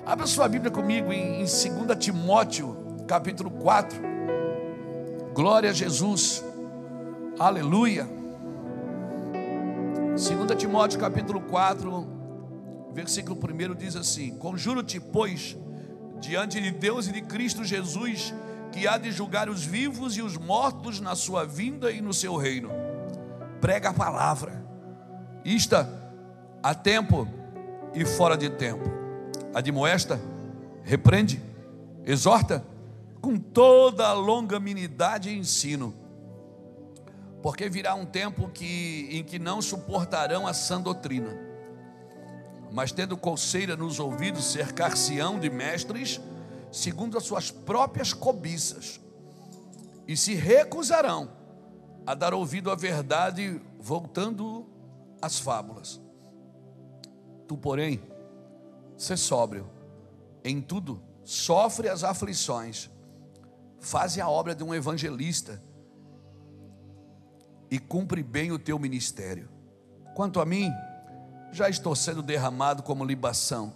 Abra sua Bíblia comigo em 2 Timóteo, capítulo 4. Glória a Jesus. Aleluia. 2 Timóteo, capítulo 4, versículo 1 diz assim: Conjuro-te, pois, diante de Deus e de Cristo Jesus, que há de julgar os vivos e os mortos na sua vinda e no seu reino. Prega a palavra, insta a tempo e fora de tempo, admoesta, repreende, exorta com toda a longanimidade e ensino, porque virá um tempo em que não suportarão a sã doutrina, mas tendo coceira nos ouvidos, cercar-se-ão de mestres segundo as suas próprias cobiças, e se recusarão a dar ouvido à verdade, voltando às fábulas. Tu, porém, sê sóbrio em tudo, sofre as aflições, faze a obra de um evangelista e cumpre bem o teu ministério. Quanto a mim, já estou sendo derramado como libação,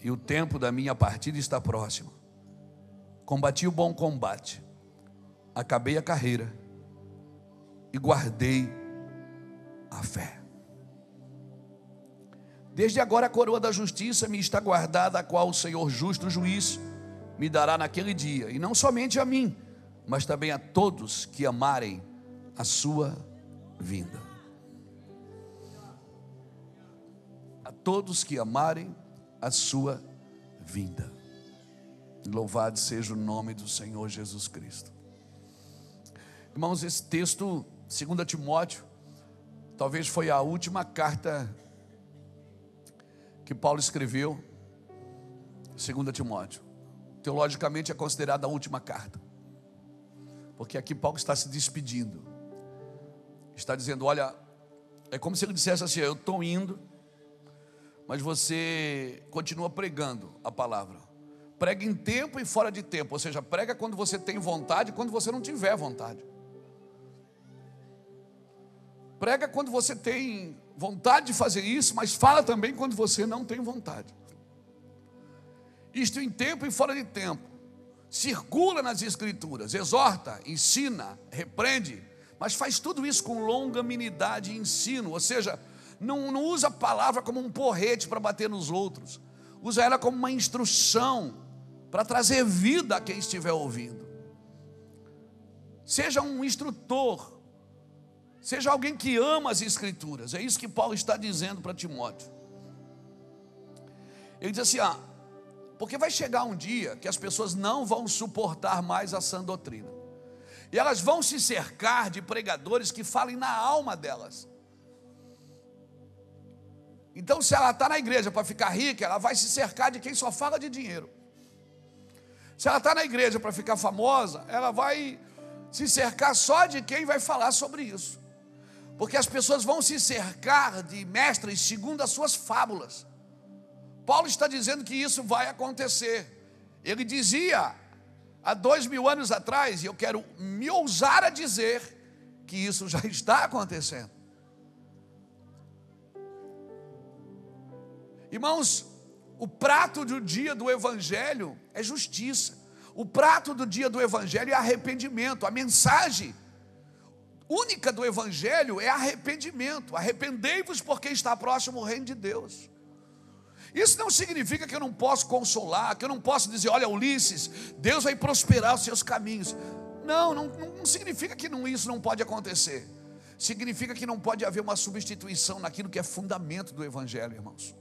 e o tempo da minha partida está próximo. Combati o bom combate, acabei a carreira e guardei a fé. Desde agora a coroa da justiça me está guardada, a qual o Senhor justo juiz me dará naquele dia, e não somente a mim, mas também a todos que amarem a sua vinda. A todos que amarem a sua vinda. Louvado seja o nome do Senhor Jesus Cristo. Irmãos, esse texto, 2 Timóteo, talvez foi a última carta que Paulo escreveu. 2 Timóteo, teologicamente é considerada a última carta, porque aqui Paulo está se despedindo, está dizendo: olha, é como se ele dissesse assim: eu estou indo, mas você continua pregando a palavra. Prega em tempo e fora de tempo, ou seja, prega quando você tem vontade e quando você não tiver vontade. Prega quando você tem vontade de fazer isso, mas fala também quando você não tem vontade. Isto em tempo e fora de tempo. Circula nas escrituras, exorta, ensina, repreende, mas faz tudo isso com longanimidade e ensino, ou seja, não usa a palavra como um porrete para bater nos outros, usa ela como uma instrução para trazer vida a quem estiver ouvindo. Seja um instrutor, seja alguém que ama as escrituras. É isso que Paulo está dizendo para Timóteo. Ele diz assim: porque vai chegar um dia que as pessoas não vão suportar mais a sã doutrina, e elas vão se cercar de pregadores que falem na alma delas. Então, se ela está na igreja para ficar rica, ela vai se cercar de quem só fala de dinheiro. Se ela está na igreja para ficar famosa, ela vai se cercar só de quem vai falar sobre isso, porque as pessoas vão se cercar de mestres segundo as suas fábulas. Paulo está dizendo que isso vai acontecer. Ele dizia há 2000 anos atrás, e eu quero me ousar a dizer que isso já está acontecendo. Irmãos, o prato do dia do evangelho é justiça. O prato do dia do evangelho é arrependimento. A mensagem única do evangelho é arrependimento. Arrependei-vos, porque está próximo o reino de Deus. Isso não significa que eu não posso consolar, que eu não posso dizer: olha, Ulisses, Deus vai prosperar os seus caminhos. Não significa que isso não pode acontecer. Significa que não pode haver uma substituição naquilo que é fundamento do evangelho, irmãos.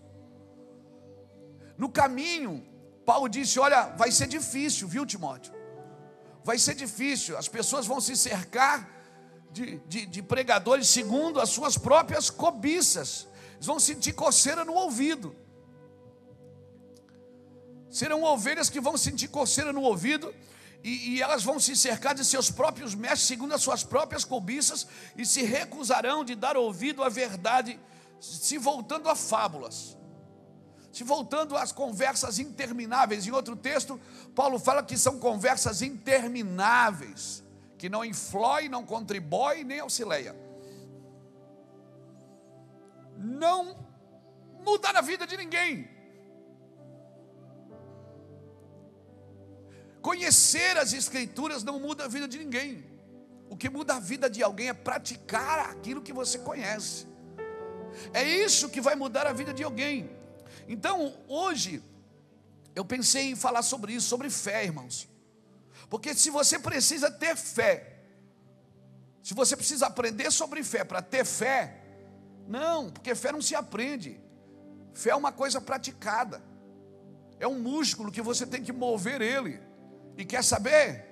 No caminho, Paulo disse: olha, vai ser difícil, viu, Timóteo? Vai ser difícil, as pessoas vão se cercar de pregadores segundo as suas próprias cobiças. Eles vão sentir coceira no ouvido. Serão ovelhas que vão sentir coceira no ouvido, e elas vão se cercar de seus próprios mestres segundo as suas próprias cobiças, e se recusarão de dar ouvido à verdade, se voltando a fábulas, se voltando às conversas intermináveis. Em outro texto, Paulo fala que são conversas intermináveis, que não influi, não contribui, nem auxilia. Não muda na vida de ninguém. Conhecer as Escrituras não muda a vida de ninguém. O que muda a vida de alguém é praticar aquilo que você conhece. É isso que vai mudar a vida de alguém. Então, hoje, eu pensei em falar sobre isso, sobre fé, irmãos. Porque se você precisa ter fé, se você precisa aprender sobre fé para ter fé, não, porque fé não se aprende. Fé é uma coisa praticada. É um músculo que você tem que mover ele. E quer saber?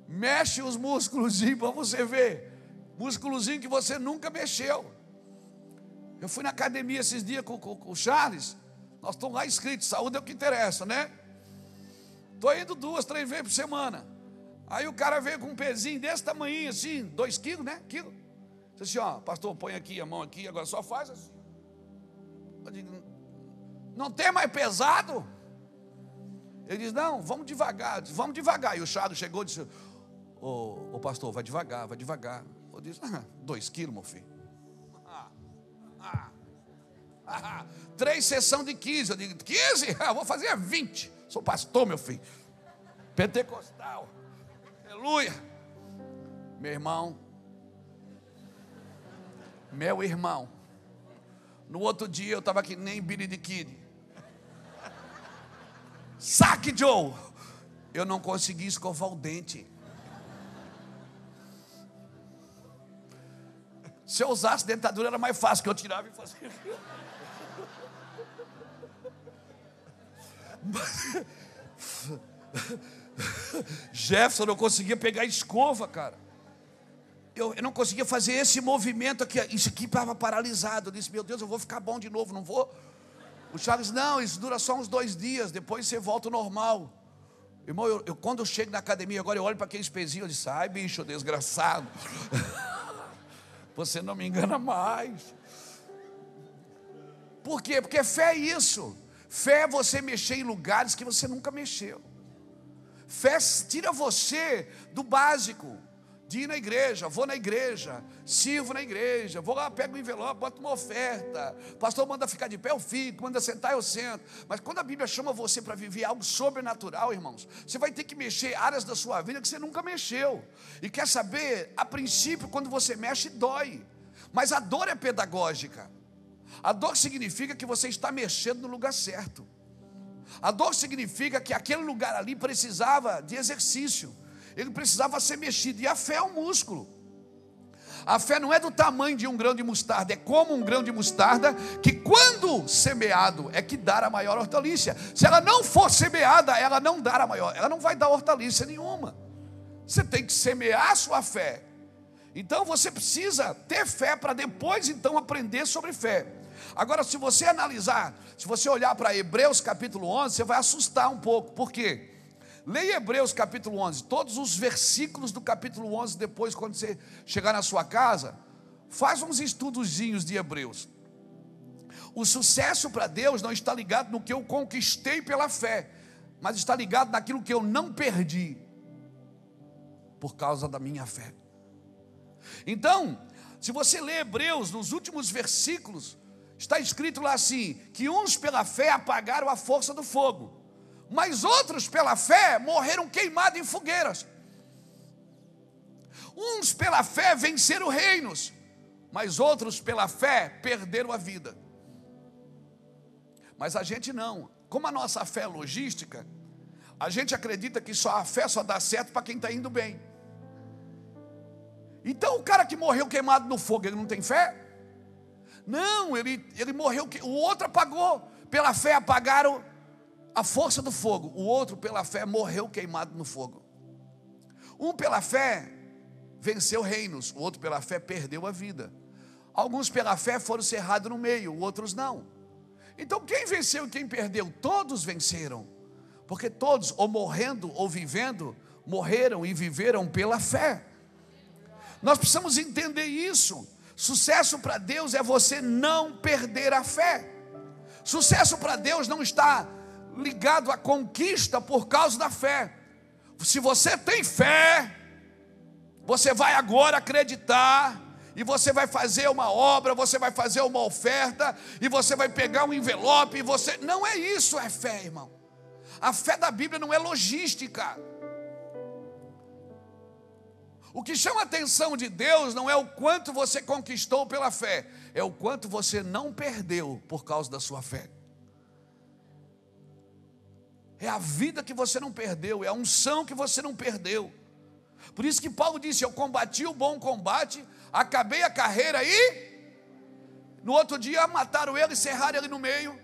Mexe os músculozinhos para você ver. Músculozinho que você nunca mexeu. Eu fui na academia esses dias com o Charles. Nós estamos lá inscritos, saúde é o que interessa, né? Estou indo 2, 3 vezes por semana. Aí o cara veio com um pezinho desse tamanho assim, 2 quilos, né? Quilo. Disse assim, ó, pastor, põe aqui a mão aqui, agora só faz assim. Eu digo, não tem mais pesado? Ele diz, não, vamos devagar. Disse, vamos devagar. E o Charles chegou e disse, ô pastor, vai devagar, vai devagar. Eu disse, 2 quilos, meu filho. 3 sessões de 15. Eu digo, 15? Eu vou fazer 20. Sou pastor, meu filho. Pentecostal. Aleluia. Meu irmão. No outro dia eu estava que nem Billy the Kid. Saque, Joe. Eu não consegui escovar o dente. Se eu usasse dentadura era mais fácil, que eu tirava e fazia. Jefferson não conseguia pegar a escova, cara. Eu não conseguia fazer esse movimento aqui. Isso aqui estava paralisado. Eu disse, meu Deus, eu vou ficar bom de novo, não vou? O Charles, não, isso dura só uns 2 dias, depois você volta ao normal. Irmão, quando eu chego na academia agora, eu olho para aqueles pezinhos, eu disse, ai bicho, desgraçado. Você não me engana mais. Por quê? Porque fé é isso. Fé é você mexer em lugares que você nunca mexeu. Fé tira você do básico, de ir na igreja, vou na igreja, sirvo na igreja, vou lá, pego um envelope, boto uma oferta, pastor manda ficar de pé, eu fico, manda sentar, eu sento. Mas quando a Bíblia chama você para viver algo sobrenatural, irmãos, você vai ter que mexer áreas da sua vida que você nunca mexeu. E quer saber, a princípio, quando você mexe, dói, mas a dor é pedagógica. A dor significa que você está mexendo no lugar certo. A dor significa que aquele lugar ali precisava de exercício, ele precisava ser mexido. E a fé é um músculo. A fé não é do tamanho de um grão de mostarda, é como um grão de mostarda, que quando semeado é que dá a maior hortaliça. Se ela não for semeada, ela não dá a maior, ela não vai dar hortaliça nenhuma. Você tem que semear a sua fé. Então você precisa ter fé para depois então aprender sobre fé. Agora, se você analisar, se você olhar para Hebreus capítulo 11, você vai assustar um pouco. Por quê? Leia Hebreus capítulo 11, todos os versículos do capítulo 11, depois quando você chegar na sua casa, faz uns estudozinhos de Hebreus. O sucesso para Deus não está ligado no que eu conquistei pela fé, mas está ligado naquilo que eu não perdi, por causa da minha fé. Então, se você ler Hebreus, nos últimos versículos, está escrito lá assim, que uns pela fé apagaram a força do fogo, mas outros pela fé morreram queimados em fogueiras. Uns pela fé venceram reinos, mas outros pela fé perderam a vida. Mas a gente não. Como a nossa fé é logística, a gente acredita que a fé só dá certo para quem está indo bem. Então o cara que morreu queimado no fogo, ele não tem fé? Não, ele morreu, o outro apagou. Pela fé apagaram a força do fogo. O outro pela fé morreu queimado no fogo. Um pela fé venceu reinos, o outro pela fé perdeu a vida. Alguns pela fé foram cerrados no meio, outros não. Então quem venceu e quem perdeu? Todos venceram. Porque todos, ou morrendo ou vivendo, morreram e viveram pela fé. Nós precisamos entender isso. Sucesso para Deus é você não perder a fé. Sucesso para Deus não está ligado à conquista por causa da fé. Se você tem fé, você vai agora acreditar, e você vai fazer uma obra, você vai fazer uma oferta, e você vai pegar um envelope, e você... Não é isso, é fé, irmão. A fé da Bíblia não é logística. O que chama a atenção de Deus não é o quanto você conquistou pela fé, é o quanto você não perdeu por causa da sua fé. É a vida que você não perdeu, é a unção que você não perdeu. Por isso que Paulo disse: eu combati o bom combate, acabei a carreira e no outro dia mataram ele, serraram ele no meio,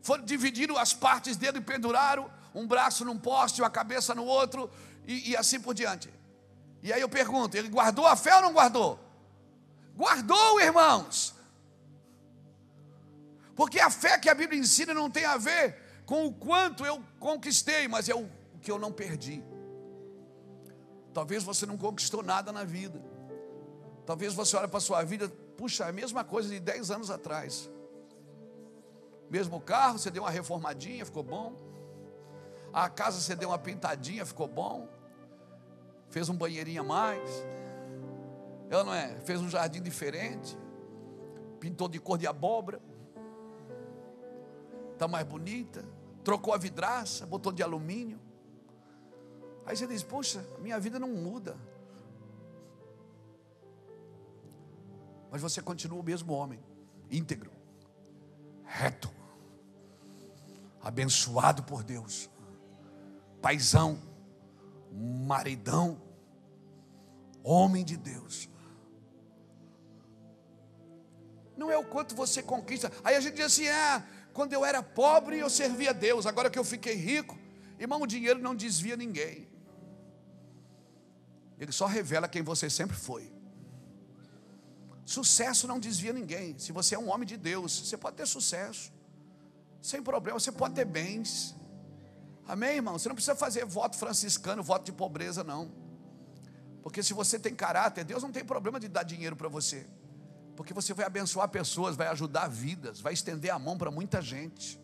foram dividindo as partes dele e penduraram, um braço num poste, a cabeça no outro, e assim por diante. E aí eu pergunto, ele guardou a fé ou não guardou? Guardou, irmãos. Porque a fé que a Bíblia ensina não tem a ver com o quanto eu conquistei, mas é o que eu não perdi. Talvez você não conquistou nada na vida. Talvez você olhe para a sua vida, puxa, a mesma coisa de 10 anos atrás. Mesmo carro, você deu uma reformadinha, ficou bom. A casa você deu uma pintadinha, ficou bom. Fez um banheirinho a mais. Ela não é? Fez um jardim diferente. Pintou de cor de abóbora. Está mais bonita. Trocou a vidraça, botou de alumínio. Aí você diz: poxa, minha vida não muda. Mas você continua o mesmo homem, íntegro, reto, abençoado por Deus, paizão, maridão, homem de Deus. Não é o quanto você conquista. Aí a gente diz assim: quando eu era pobre eu servia a Deus, agora que eu fiquei rico. Irmão, o dinheiro não desvia ninguém. Ele só revela quem você sempre foi. Sucesso não desvia ninguém. Se você é um homem de Deus, você pode ter sucesso, sem problema, você pode ter bens. Amém, irmão? Você não precisa fazer voto franciscano, voto de pobreza, não. Porque se você tem caráter, Deus não tem problema de dar dinheiro para você. Porque você vai abençoar pessoas, vai ajudar vidas, vai estender a mão para muita gente.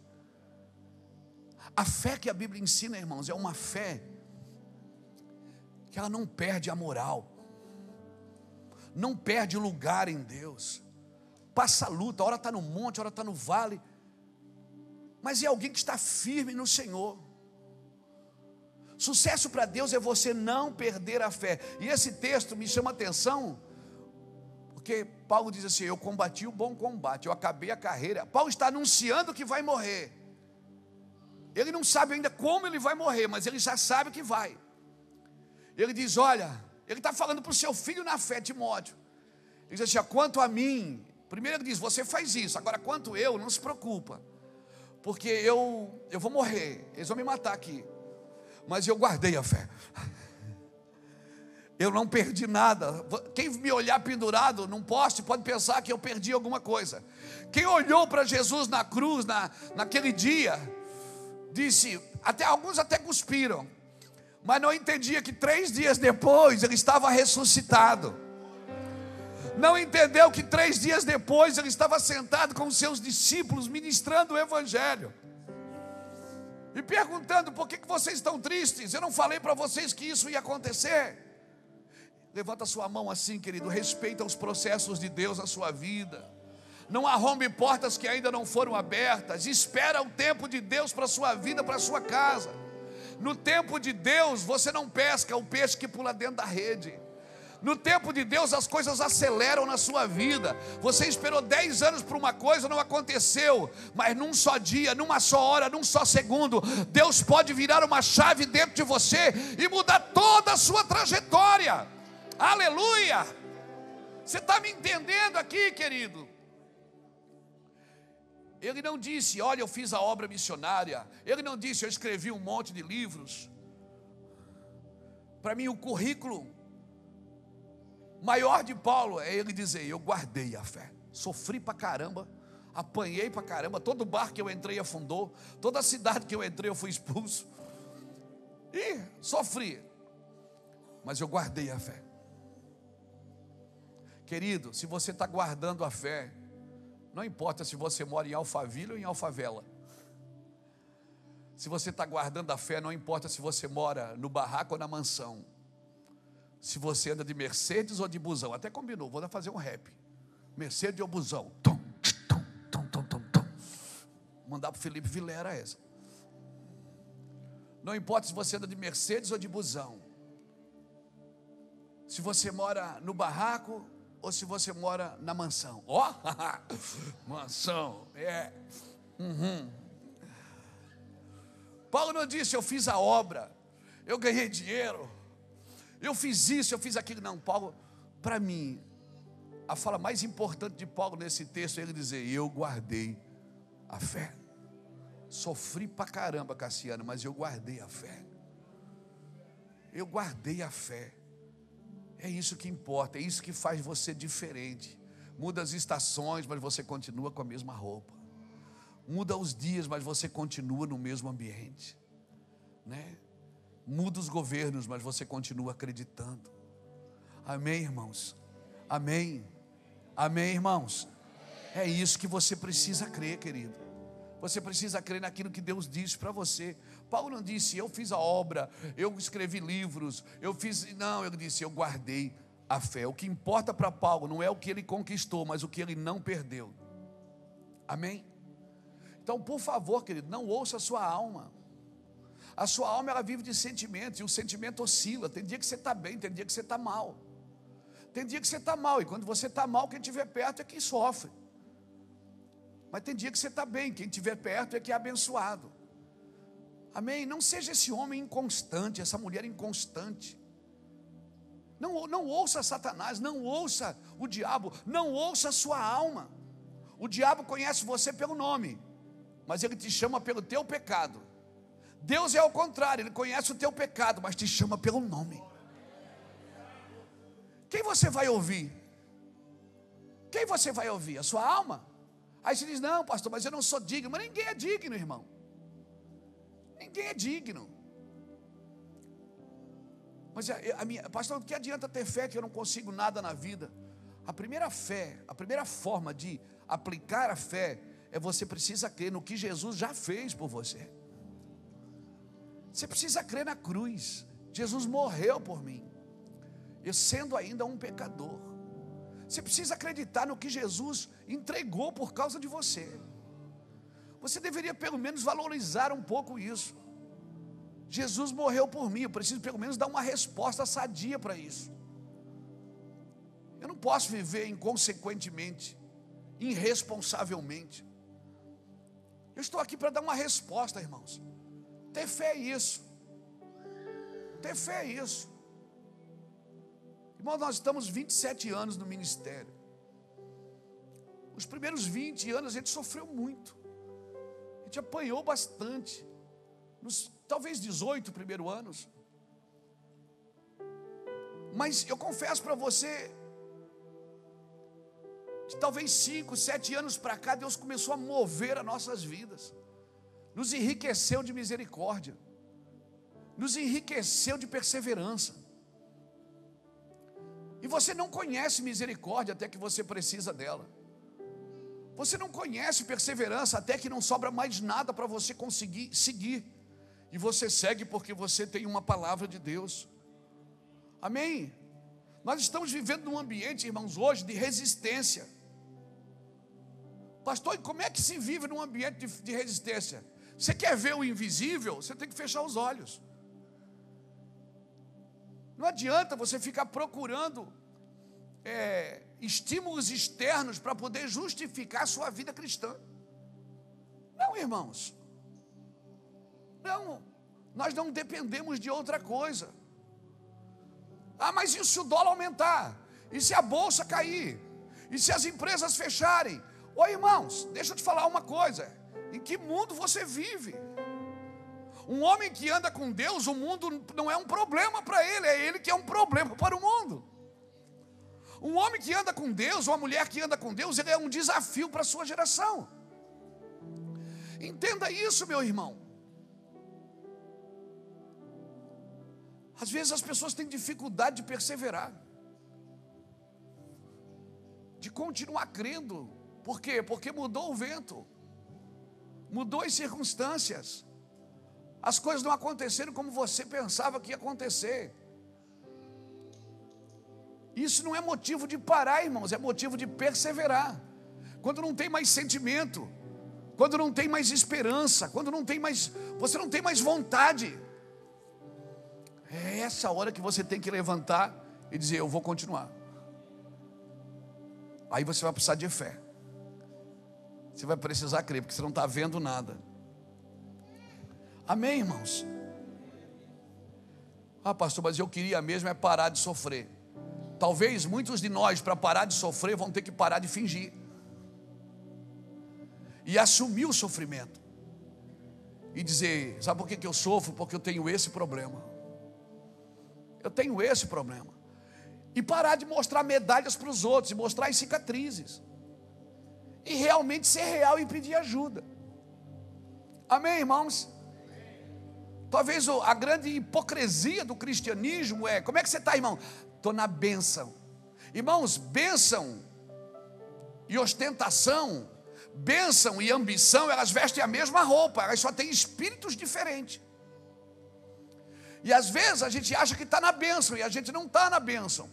A fé que a Bíblia ensina, irmãos, é uma fé que ela não perde a moral, não perde o lugar em Deus. Passa a luta, a hora está no monte, a hora está no vale, mas é alguém que está firme no Senhor. Sucesso para Deus é você não perder a fé. E esse texto me chama a atenção, porque Paulo diz assim: eu combati o bom combate, eu acabei a carreira. Paulo está anunciando que vai morrer. Ele não sabe ainda como ele vai morrer, mas ele já sabe que vai. Ele diz: olha, ele está falando para o seu filho na fé, Timóteo. Ele diz assim: quanto a mim, primeiro ele diz: você faz isso, agora quanto eu, não se preocupa, porque eu vou morrer, eles vão me matar aqui, mas eu guardei a fé. Eu não perdi nada. Quem me olhar pendurado num poste pode pensar que eu perdi alguma coisa. Quem olhou para Jesus na cruz, naquele dia, disse, alguns até cuspiram, mas não entendia que 3 dias depois ele estava ressuscitado. Não entendeu que 3 dias depois ele estava sentado com os seus discípulos, ministrando o Evangelho e perguntando: por que vocês estão tristes? Eu não falei para vocês que isso ia acontecer? Levanta sua mão assim, querido. Respeita os processos de Deus na sua vida. Não arrombe portas que ainda não foram abertas. Espera o tempo de Deus para a sua vida, para a sua casa. No tempo de Deus você não pesca o peixe que pula dentro da rede. No tempo de Deus as coisas aceleram na sua vida. Você esperou 10 anos por uma coisa, não aconteceu, mas num só dia, numa só hora, num só segundo, Deus pode virar uma chave dentro de você e mudar toda a sua trajetória. Aleluia! Você está me entendendo aqui, querido? Ele não disse: olha, eu fiz a obra missionária. Ele não disse: eu escrevi um monte de livros. Para mim, o currículo maior de Paulo é ele dizer: eu guardei a fé. Sofri pra caramba, apanhei pra caramba. Todo bar que eu entrei afundou, toda cidade que eu entrei eu fui expulso. E sofri, mas eu guardei a fé. Querido, se você está guardando a fé, não importa se você mora em Alphaville ou em Alfavela. Se você está guardando a fé, não importa se você mora no barraco ou na mansão. Se você anda de Mercedes ou de busão. Até combinou, vou fazer um rap. Mercedes ou busão. Tom, tom, tom, tom, tom, tom. Mandar para o Felipe Vilera essa. Não importa se você anda de Mercedes ou de busão. Se você mora no barraco ou se você mora na mansão. Ó, mansão, Paulo não disse, eu fiz a obra, eu ganhei dinheiro, eu fiz isso, eu fiz aquilo. Não, Paulo, para mim, a fala mais importante de Paulo nesse texto é ele dizer, eu guardei a fé. Sofri pra caramba, Cassiano, mas eu guardei a fé. Eu guardei a fé. É isso que importa, é isso que faz você diferente. Muda as estações, mas você continua com a mesma roupa. Muda os dias, mas você continua no mesmo ambiente, né? Muda os governos, mas você continua acreditando. Amém, irmãos? Amém? Amém, irmãos? É isso que você precisa crer, querido. Você precisa crer naquilo que Deus disse para você. Paulo não disse, eu fiz a obra, eu escrevi livros, eu fiz... Não, ele disse, eu guardei a fé. O que importa para Paulo não é o que ele conquistou, mas o que ele não perdeu. Amém? Então, por favor, querido, não ouça a sua alma. A sua alma, ela vive de sentimentos, e o sentimento oscila. Tem dia que você está bem, tem dia que você está mal. Tem dia que você está mal, e quando você está mal, quem estiver perto é quem sofre. Mas tem dia que você está bem, quem estiver perto é que é abençoado. Amém? Não seja esse homem inconstante, essa mulher inconstante. Não ouça Satanás, não ouça o diabo, não ouça a sua alma. O diabo conhece você pelo nome, mas ele te chama pelo teu pecado. Deus é ao contrário, ele conhece o teu pecado, mas te chama pelo nome. Quem você vai ouvir? Quem você vai ouvir? A sua alma? Aí você diz, não, pastor, mas eu não sou digno. Mas ninguém é digno, irmão. Ninguém é digno. Mas pastor, o que adianta ter fé que eu não consigo nada na vida? A primeira forma de aplicar a fé é você precisa crer no que Jesus já fez por você. Você precisa crer na cruz. Jesus morreu por mim, eu sendo ainda um pecador. Você precisa acreditar no que Jesus entregou por causa de você. Você deveria pelo menos valorizar um pouco isso. Jesus morreu por mim, eu preciso pelo menos dar uma resposta sadia para isso. Eu não posso viver inconsequentemente, irresponsavelmente. Eu estou aqui para dar uma resposta, irmãos. Ter fé é isso. Ter fé é isso. Irmão, nós estamos 27 anos no ministério. Os primeiros 20 anos a gente sofreu muito. A gente apanhou bastante. Nos talvez 18 primeiros anos. Mas eu confesso para você, de talvez 5, 7 anos para cá, Deus começou a mover as nossas vidas. Nos enriqueceu de misericórdia. Nos enriqueceu de perseverança. E você não conhece misericórdia até que você precisa dela. Você não conhece perseverança até que não sobra mais nada para você conseguir seguir. E você segue porque você tem uma palavra de Deus. Amém? Nós estamos vivendo num ambiente, irmãos, hoje de resistência. Pastor, e como é que se vive num ambiente de resistência? Você quer ver o invisível? Você tem que fechar os olhos. Não adianta você ficar procurando estímulos externos para poder justificar a sua vida cristã. Não, irmãos. Não, nós não dependemos de outra coisa. Ah, mas e se o dólar aumentar? E se a bolsa cair? E se as empresas fecharem? Ô irmãos, deixa eu te falar uma coisa. Em que mundo você vive? Um homem que anda com Deus, o mundo não é um problema para ele, é ele que é um problema para o mundo. Um homem que anda com Deus, uma mulher que anda com Deus, ele é um desafio para a sua geração. Entenda isso, meu irmão. Às vezes as pessoas têm dificuldade de perseverar, de continuar crendo. Por quê? Porque mudou o vento, mudou as circunstâncias. As coisas não aconteceram como você pensava que ia acontecer. Isso não é motivo de parar, irmãos, é motivo de perseverar. Quando não tem mais sentimento, quando não tem mais esperança, quando não tem mais, você não tem mais vontade, É essa hora que você tem que levantar e dizer: eu vou continuar. Aí você vai precisar de fé. Você vai precisar crer, porque você não está vendo nada. Amém, irmãos? Ah, pastor, mas eu queria mesmo é parar de sofrer. Talvez muitos de nós, para parar de sofrer, vão ter que parar de fingir e assumir o sofrimento e dizer: sabe por que eu sofro? Porque eu tenho esse problema. Eu tenho esse problema. E parar de mostrar medalhas para os outros, e mostrar as cicatrizes, e realmente ser real e pedir ajuda. Amém, irmãos? Talvez a grande hipocrisia do cristianismo é: como é que você está, irmão? Estou na bênção. Irmãos, bênção e ostentação, bênção e ambição, elas vestem a mesma roupa, elas só têm espíritos diferentes. E às vezes a gente acha que está na bênção, e a gente não está na bênção.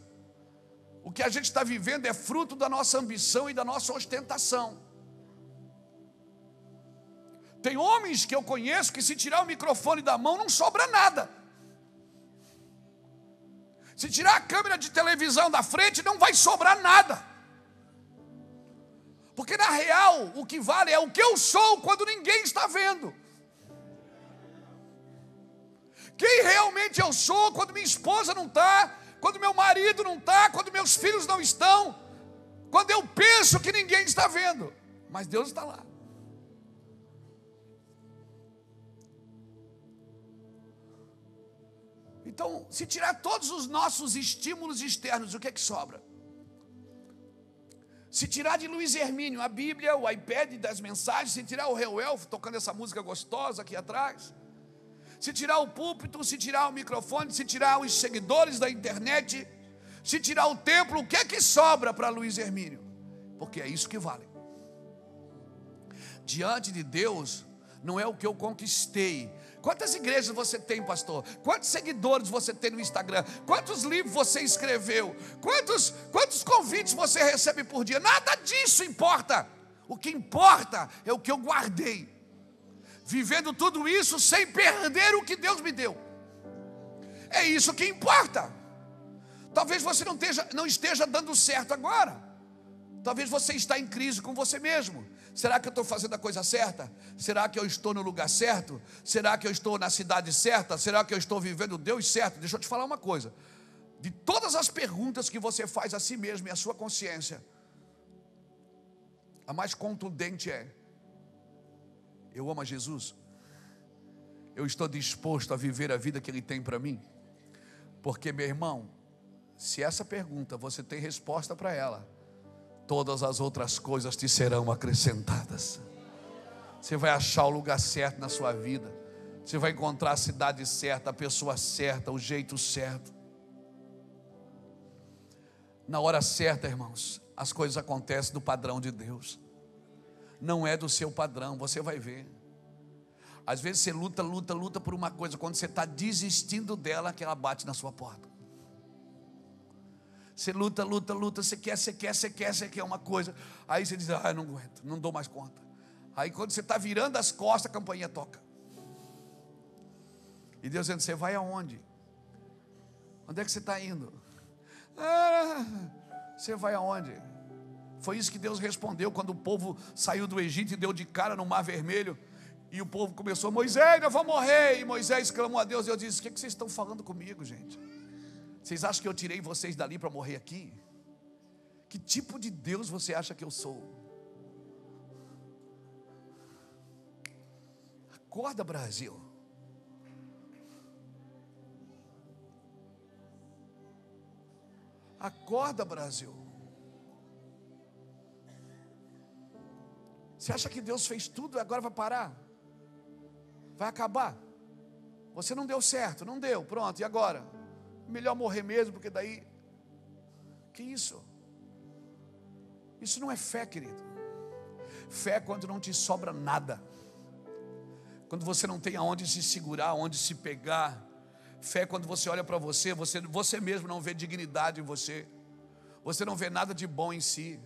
O que a gente está vivendo é fruto da nossa ambição e da nossa ostentação. Tem homens que eu conheço que, se tirar o microfone da mão, não sobra nada. Se tirar a câmera de televisão da frente, não vai sobrar nada. Porque na real, o que vale é o que eu sou quando ninguém está vendo. Quem realmente eu sou quando minha esposa não está, quando meu marido não está, quando meus filhos não estão, quando eu penso que ninguém está vendo, mas Deus está lá. Então, se tirar todos os nossos estímulos externos, o que é que sobra? Se tirar de Luiz Hermínio a Bíblia, o iPad das mensagens, se tirar o Reuel tocando essa música gostosa aqui atrás, se tirar o púlpito, se tirar o microfone, se tirar os seguidores da internet, se tirar o templo, o que é que sobra para Luiz Hermínio? Porque é isso que vale. Diante de Deus, não é o que eu conquistei. Quantas igrejas você tem, pastor? Quantos seguidores você tem no Instagram? Quantos livros você escreveu? Quantos convites você recebe por dia? Nada disso importa. O que importa é o que eu guardei, vivendo tudo isso sem perder o que Deus me deu. É isso que importa. Talvez você não esteja dando certo agora. Talvez você está em crise com você mesmo. Será que eu estou fazendo a coisa certa? Será que eu estou no lugar certo? Será que eu estou na cidade certa? Será que eu estou vivendo Deus certo? Deixa eu te falar uma coisa. De todas as perguntas que você faz a si mesmo e à sua consciência, a mais contundente é: eu amo a Jesus? Eu estou disposto a viver a vida que Ele tem para mim? Porque, meu irmão, se essa pergunta você tem resposta para ela, todas as outras coisas te serão acrescentadas. Você vai achar o lugar certo na sua vida. Você vai encontrar a cidade certa, a pessoa certa, o jeito certo. Na hora certa, irmãos, as coisas acontecem do padrão de Deus. Não é do seu padrão, você vai ver. Às vezes você luta por uma coisa, quando você está desistindo dela, que ela bate na sua porta. Você luta, você quer uma coisa. Aí você diz: eu não aguento, não dou mais conta. Aí quando você está virando as costas, a campainha toca. E Deus dizendo: você vai aonde? Onde é que você está indo? Você vai aonde? Foi isso que Deus respondeu quando o povo saiu do Egito e deu de cara no Mar Vermelho. E o povo começou: Moisés, nós vamos morrer. E Moisés clamou a Deus, e eu disse: o que vocês estão falando comigo, gente? Vocês acham que eu tirei vocês dali para morrer aqui? Que tipo de Deus você acha que eu sou? Acorda, Brasil. Acorda, Brasil. Você acha que Deus fez tudo e agora vai parar? Vai acabar? Você não deu certo, não deu, pronto, e agora? Melhor morrer mesmo, porque daí... Que isso? Isso não é fé, querido. Fé é quando não te sobra nada, quando você não tem aonde se segurar, aonde se pegar. Fé é quando você olha para você mesmo não vê dignidade em você, você não vê nada de bom em si.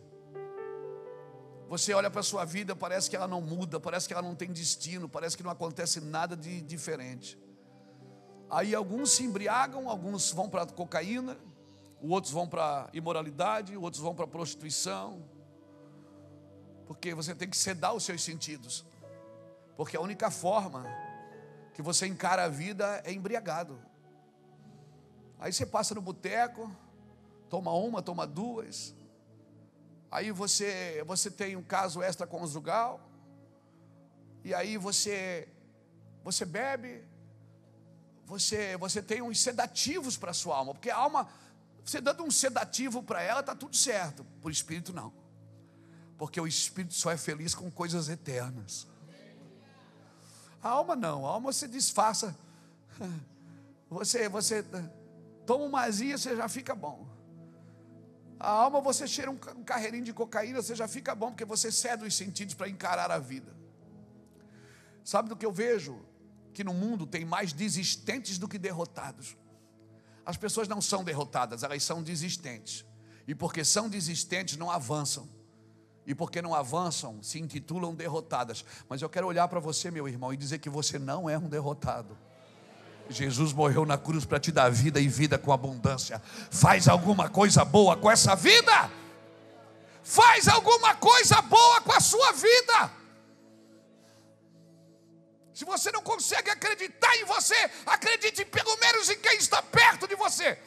Você olha para a sua vida, parece que ela não muda, parece que ela não tem destino, parece que não acontece nada de diferente. Aí alguns se embriagam, alguns vão para a cocaína, outros vão para a imoralidade, outros vão para a prostituição. Porque você tem que sedar os seus sentidos. Porque a única forma que você encara a vida é embriagado. Aí você passa no boteco, toma uma, toma duas. Aí você tem um caso extraconjugal. E aí você bebe. Você tem uns sedativos para a sua alma. Porque a alma, você dando um sedativo para ela, está tudo certo. Para o espírito não. Porque o espírito só é feliz com coisas eternas. A alma não, a alma você disfarça. Você toma uma azia, você já fica bom. A alma, você cheira um carreirinho de cocaína, você já fica bom, porque você cede os sentidos para encarar a vida. Sabe do que eu vejo? Que no mundo tem mais desistentes do que derrotados. As pessoas não são derrotadas, elas são desistentes. E porque são desistentes, não avançam. E porque não avançam, se intitulam derrotadas. Mas eu quero olhar para você, meu irmão, e dizer que você não é um derrotado. Jesus morreu na cruz para te dar vida e vida com abundância. Faz alguma coisa boa com essa vida. Faz alguma coisa boa com a sua vida. Se você não consegue acreditar em você, acredite pelo menos em quem está perto de você.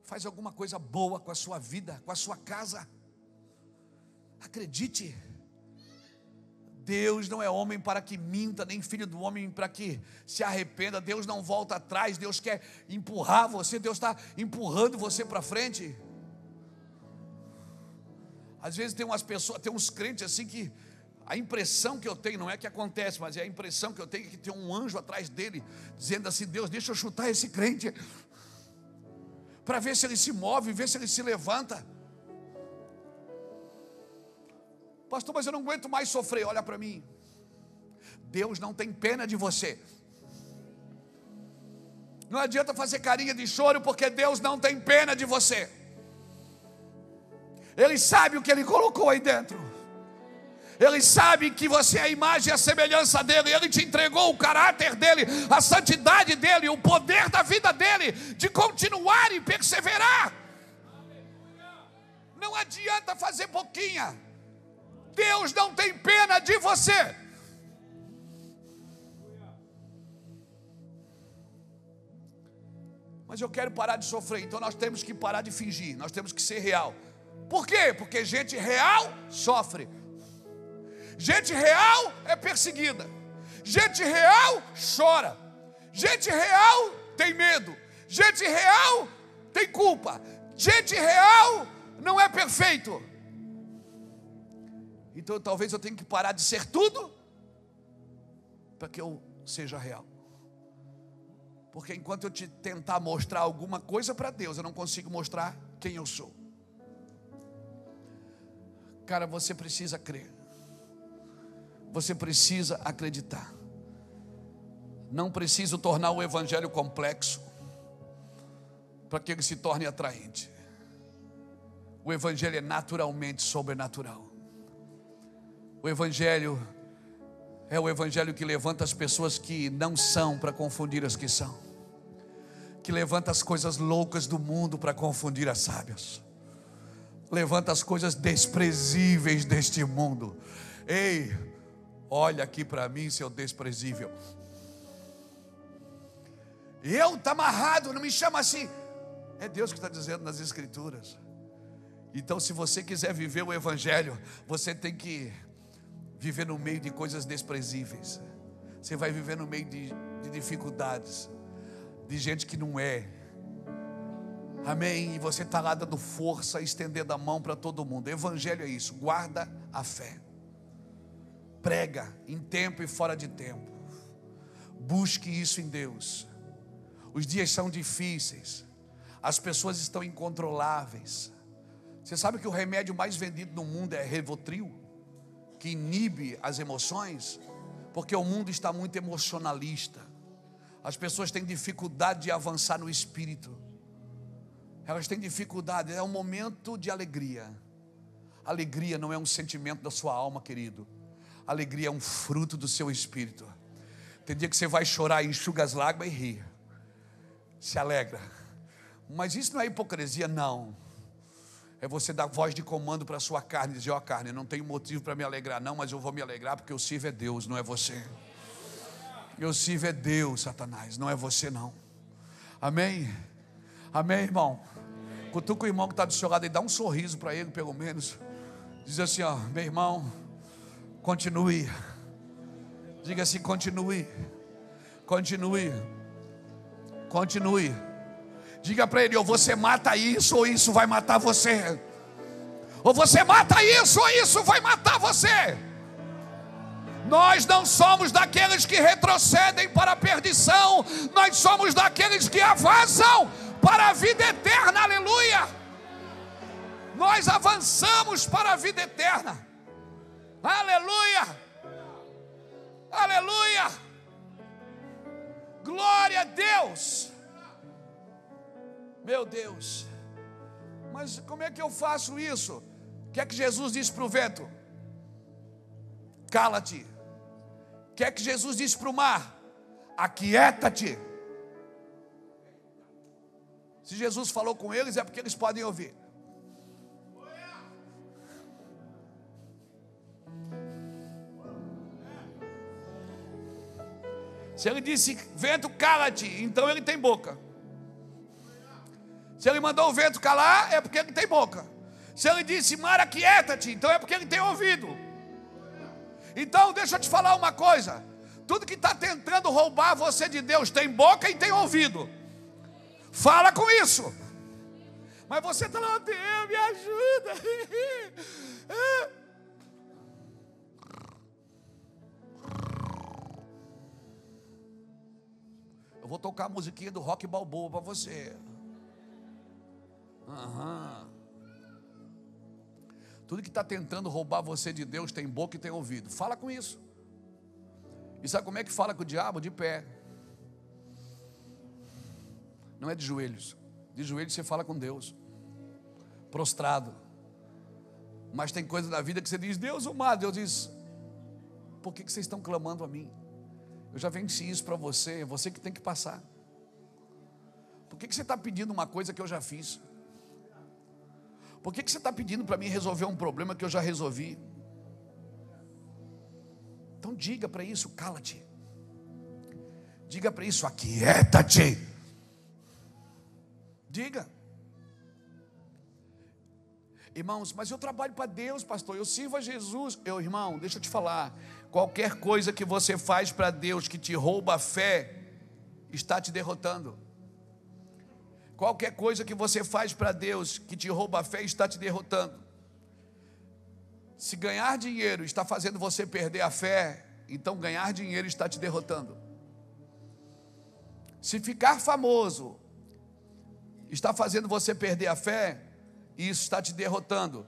Faz alguma coisa boa com a sua vida, com a sua casa. Acredite. Deus não é homem para que minta, nem filho do homem para que se arrependa. Deus não volta atrás, Deus quer empurrar você, Deus está empurrando você para frente. Às vezes tem umas pessoas, tem uns crentes assim que a impressão que eu tenho, não é que acontece, mas é a impressão que eu tenho, que tem um anjo atrás dele, dizendo assim: Deus, deixa eu chutar esse crente, para ver se ele se move, ver se ele se levanta. Pastor, mas eu não aguento mais sofrer. Olha para mim, Deus não tem pena de você. Não adianta fazer carinha de choro, porque Deus não tem pena de você. Ele sabe o que Ele colocou aí dentro. Ele sabe que você é a imagem e a semelhança dEle. Ele te entregou o caráter dEle, a santidade dEle, o poder da vida dEle, de continuar e perseverar. Não adianta fazer pouquinha. Deus não tem pena de você. Mas eu quero parar de sofrer, então nós temos que parar de fingir, nós temos que ser real. Por quê? Porque gente real sofre. Gente real é perseguida. Gente real chora. Gente real tem medo. Gente real tem culpa. Gente real não é perfeito. Então talvez eu tenha que parar de ser tudo para que eu seja real. Porque enquanto eu te tentar mostrar alguma coisa para Deus, eu não consigo mostrar quem eu sou. Cara, você precisa crer. Você precisa acreditar. Não preciso tornar o evangelho complexo para que ele se torne atraente. O evangelho é naturalmente sobrenatural. O evangelho é o evangelho que levanta as pessoas que não são para confundir as que são. Que levanta as coisas loucas do mundo para confundir as sábias. Levanta as coisas desprezíveis deste mundo. Ei, olha aqui para mim, seu desprezível. Eu estou amarrado, não me chama assim. É Deus que está dizendo nas Escrituras. Então, se você quiser viver o evangelho, você tem que viver no meio de coisas desprezíveis. Você vai viver no meio de dificuldades, de gente que não é. Amém? E você está lá dando força, estendendo a mão para todo mundo. Evangelho é isso, guarda a fé. Prega em tempo e fora de tempo. Busque isso em Deus. Os dias são difíceis. As pessoas estão incontroláveis. Você sabe que o remédio mais vendido no mundo é Rivotril, que inibe as emoções, porque o mundo está muito emocionalista. As pessoas têm dificuldade de avançar no espírito. Elas têm dificuldade, é um momento de alegria. Alegria não é um sentimento da sua alma, querido. Alegria é um fruto do seu espírito. Tem dia que você vai chorar, enxuga as lágrimas e ri, se alegra. Mas isso não é hipocrisia, não. É você dar voz de comando para a sua carne, dizer: ó carne, eu não tenho motivo para me alegrar não, mas eu vou me alegrar porque eu sirvo é Deus, não é você. Eu sirvo é Deus, Satanás, não é você não. Amém? Amém, irmão? Cutuca o irmão que está do seu lado e dá um sorriso para ele, pelo menos. Diz assim: ó, meu irmão, continue. Diga assim: continue. Continue. Continue. Diga para ele: ou você mata isso, ou isso vai matar você. Ou você mata isso, ou isso vai matar você. Nós não somos daqueles que retrocedem para a perdição. Nós somos daqueles que avançam para a vida eterna. Aleluia. Nós avançamos para a vida eterna. Aleluia. Aleluia. Glória a Deus. Meu Deus. Mas como é que eu faço isso? O que é que Jesus disse para o vento? Cala-te. O que é que Jesus disse para o mar? Aquieta-te. Se Jesus falou com eles, é porque eles podem ouvir. Se ele disse: vento, cala-te, então ele tem boca. Se ele mandou o vento calar, é porque ele tem boca. Se ele disse: mar, aquieta-te, então é porque ele tem ouvido. Então deixa eu te falar uma coisa: tudo que está tentando roubar você de Deus tem boca e tem ouvido. Fala com isso. Mas você está lá: Deus me ajuda. Eu vou tocar a musiquinha do Rock Balboa para você. Tudo que está tentando roubar você de Deus tem boca e tem ouvido. Fala com isso. E sabe como é que fala com o diabo? De pé. Não é de joelhos. De joelhos você fala com Deus, prostrado. Mas tem coisa da vida que você diz: Deus, o mar. Deus diz: por que vocês estão clamando a mim? Eu já venci isso para você. É você que tem que passar. Por que você está pedindo uma coisa que eu já fiz? Por que você está pedindo para mim resolver um problema que eu já resolvi? Então diga para isso: cala-te. Diga para isso: aquieta-te. Diga. Irmãos, mas eu trabalho para Deus, pastor, eu sirvo a Jesus. Irmão, deixa eu te falar: qualquer coisa que você faz para Deus que te rouba a fé, está te derrotando. Qualquer coisa que você faz para Deus que te rouba a fé, está te derrotando. Se ganhar dinheiro está fazendo você perder a fé, então ganhar dinheiro está te derrotando. Se ficar famoso está fazendo você perder a fé, isso está te derrotando.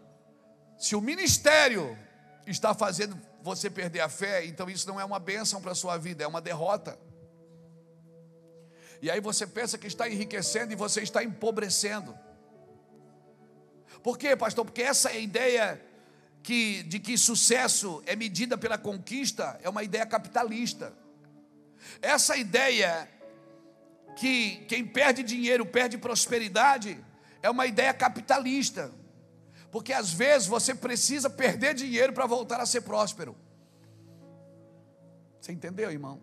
Se o ministério está fazendo você perder a fé, então isso não é uma bênção para a sua vida, é uma derrota. E aí você pensa que está enriquecendo e você está empobrecendo. Por quê, pastor? Porque essa ideia de que sucesso é medida pela conquista é uma ideia capitalista. Essa ideia que quem perde dinheiro perde prosperidade é uma ideia capitalista. Porque às vezes você precisa perder dinheiro para voltar a ser próspero. Você entendeu, irmão?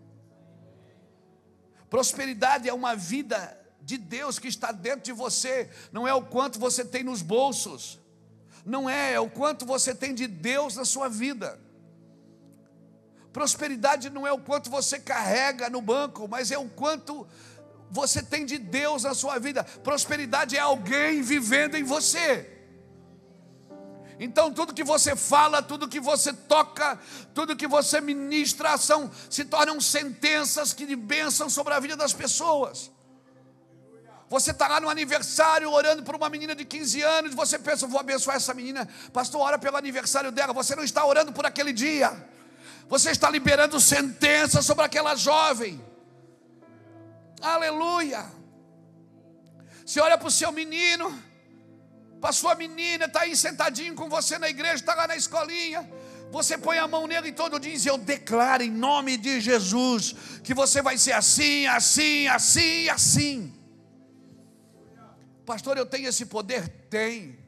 Prosperidade é uma vida de Deus que está dentro de você. Não é o quanto você tem nos bolsos. Não é o quanto você tem de Deus na sua vida. Prosperidade não é o quanto você carrega no banco, mas é o quanto você tem de Deus na sua vida. Prosperidade é alguém vivendo em você. Então tudo que você fala, tudo que você toca, tudo que você ministra, se tornam sentenças que de bênção sobre a vida das pessoas. Você está lá no aniversário orando por uma menina de 15 anos, você pensa: vou abençoar essa menina, pastor, ora pelo aniversário dela. Você não está orando por aquele dia, você está liberando sentenças sobre aquela jovem. Aleluia. Você olha para o seu menino, para a sua menina, está aí sentadinho com você na igreja, está lá na escolinha. Você põe a mão nele todo dia e diz: eu declaro em nome de Jesus que você vai ser assim, assim, assim e assim. Pastor, eu tenho esse poder? Tem.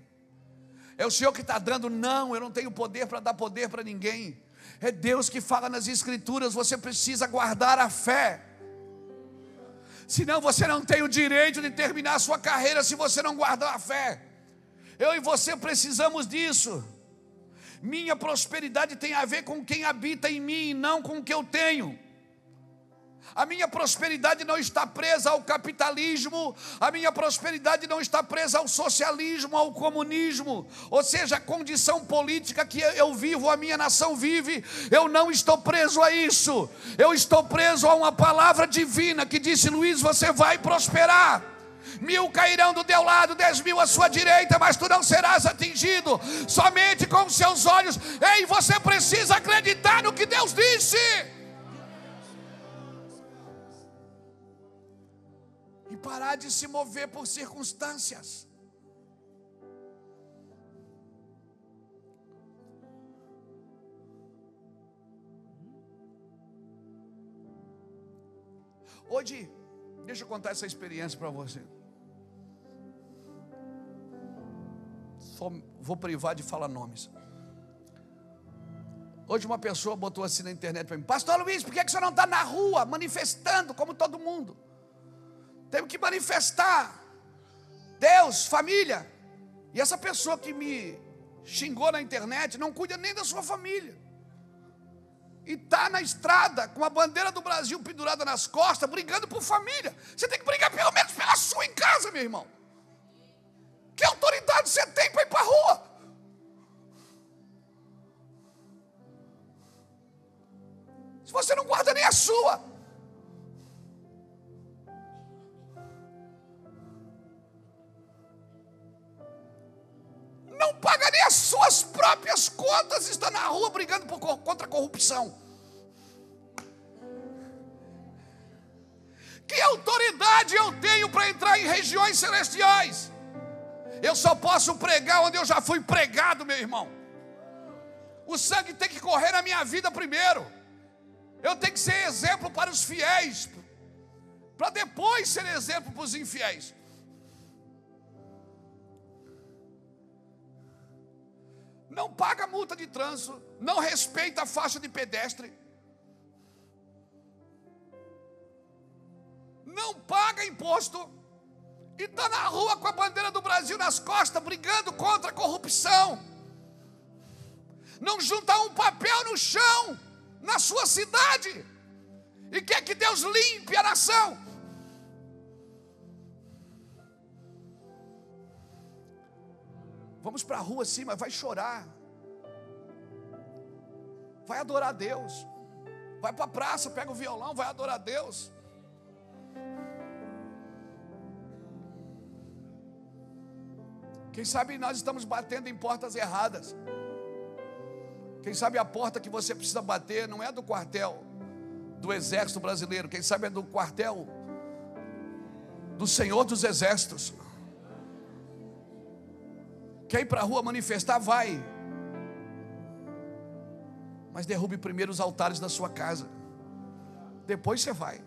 É o Senhor que está dando? Não, eu não tenho poder para dar poder para ninguém. É Deus que fala nas Escrituras. Você precisa guardar a fé. Senão você não tem o direito de terminar a sua carreira se você não guardar a fé. Eu e você precisamos disso. Minha prosperidade tem a ver com quem habita em mim e não com o que eu tenho. A minha prosperidade não está presa ao capitalismo, a minha prosperidade não está presa ao socialismo, ao comunismo, ou seja, a condição política que eu vivo, a minha nação vive. Eu não estou preso a isso, eu estou preso a uma palavra divina que disse: Luiz, você vai prosperar. 1000 cairão do teu lado, 10.000 à sua direita, mas tu não serás atingido, somente com os seus olhos. Ei, você precisa acreditar no que Deus disse. E parar de se mover por circunstâncias. Hoje, deixa eu contar essa experiência para você. Só vou privar de falar nomes. Hoje uma pessoa botou assim na internet para mim: Pastor Luiz, por que você não está na rua manifestando como todo mundo? Temos que manifestar Deus, família. E essa pessoa que me xingou na internet não cuida nem da sua família. E está na estrada com a bandeira do Brasil pendurada nas costas, brigando por família. Você tem que brigar pelo menos pela sua em casa, meu irmão. Que autoridade você tem para ir para a rua? Se você não guarda nem a sua. Não paga nem as suas próprias contas, está na rua brigando contra a corrupção. Que autoridade eu tenho para entrar em regiões celestiais? Eu só posso pregar onde eu já fui pregado, meu irmão. O sangue tem que correr na minha vida primeiro. Eu tenho que ser exemplo para os fiéis, para depois ser exemplo para os infiéis. Não paga multa de trânsito, não respeita a faixa de pedestre, não paga imposto e está na rua com a bandeira do Brasil nas costas, brigando contra a corrupção. Não junta um papel no chão na sua cidade e quer que Deus limpe a nação. Vamos para a rua sim, mas vai chorar, vai adorar a Deus. Vai para a praça, pega o violão, vai adorar a Deus. Quem sabe nós estamos batendo em portas erradas. Quem sabe a porta que você precisa bater não é do quartel do Exército Brasileiro. Quem sabe é do quartel do Senhor dos Exércitos. Quer ir para a rua manifestar? Vai. Mas derrube primeiro os altares da sua casa. Depois você vai.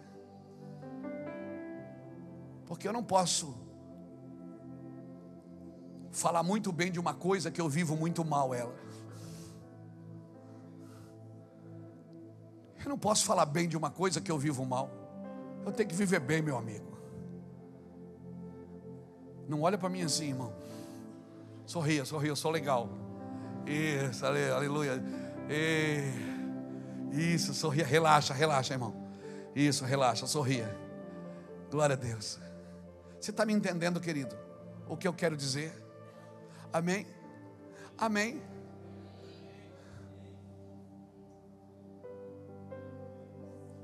Porque eu não posso falar muito bem de uma coisa que eu vivo muito mal ela. Eu não posso falar bem de uma coisa que eu vivo mal. Eu tenho que viver bem, meu amigo. Não olha para mim assim, irmão. Sorria, eu sou legal. Isso, aleluia. Isso, sorria, relaxa, irmão. Isso, relaxa, sorria. Glória a Deus. Você está me entendendo, querido? O que eu quero dizer? Amém? Amém?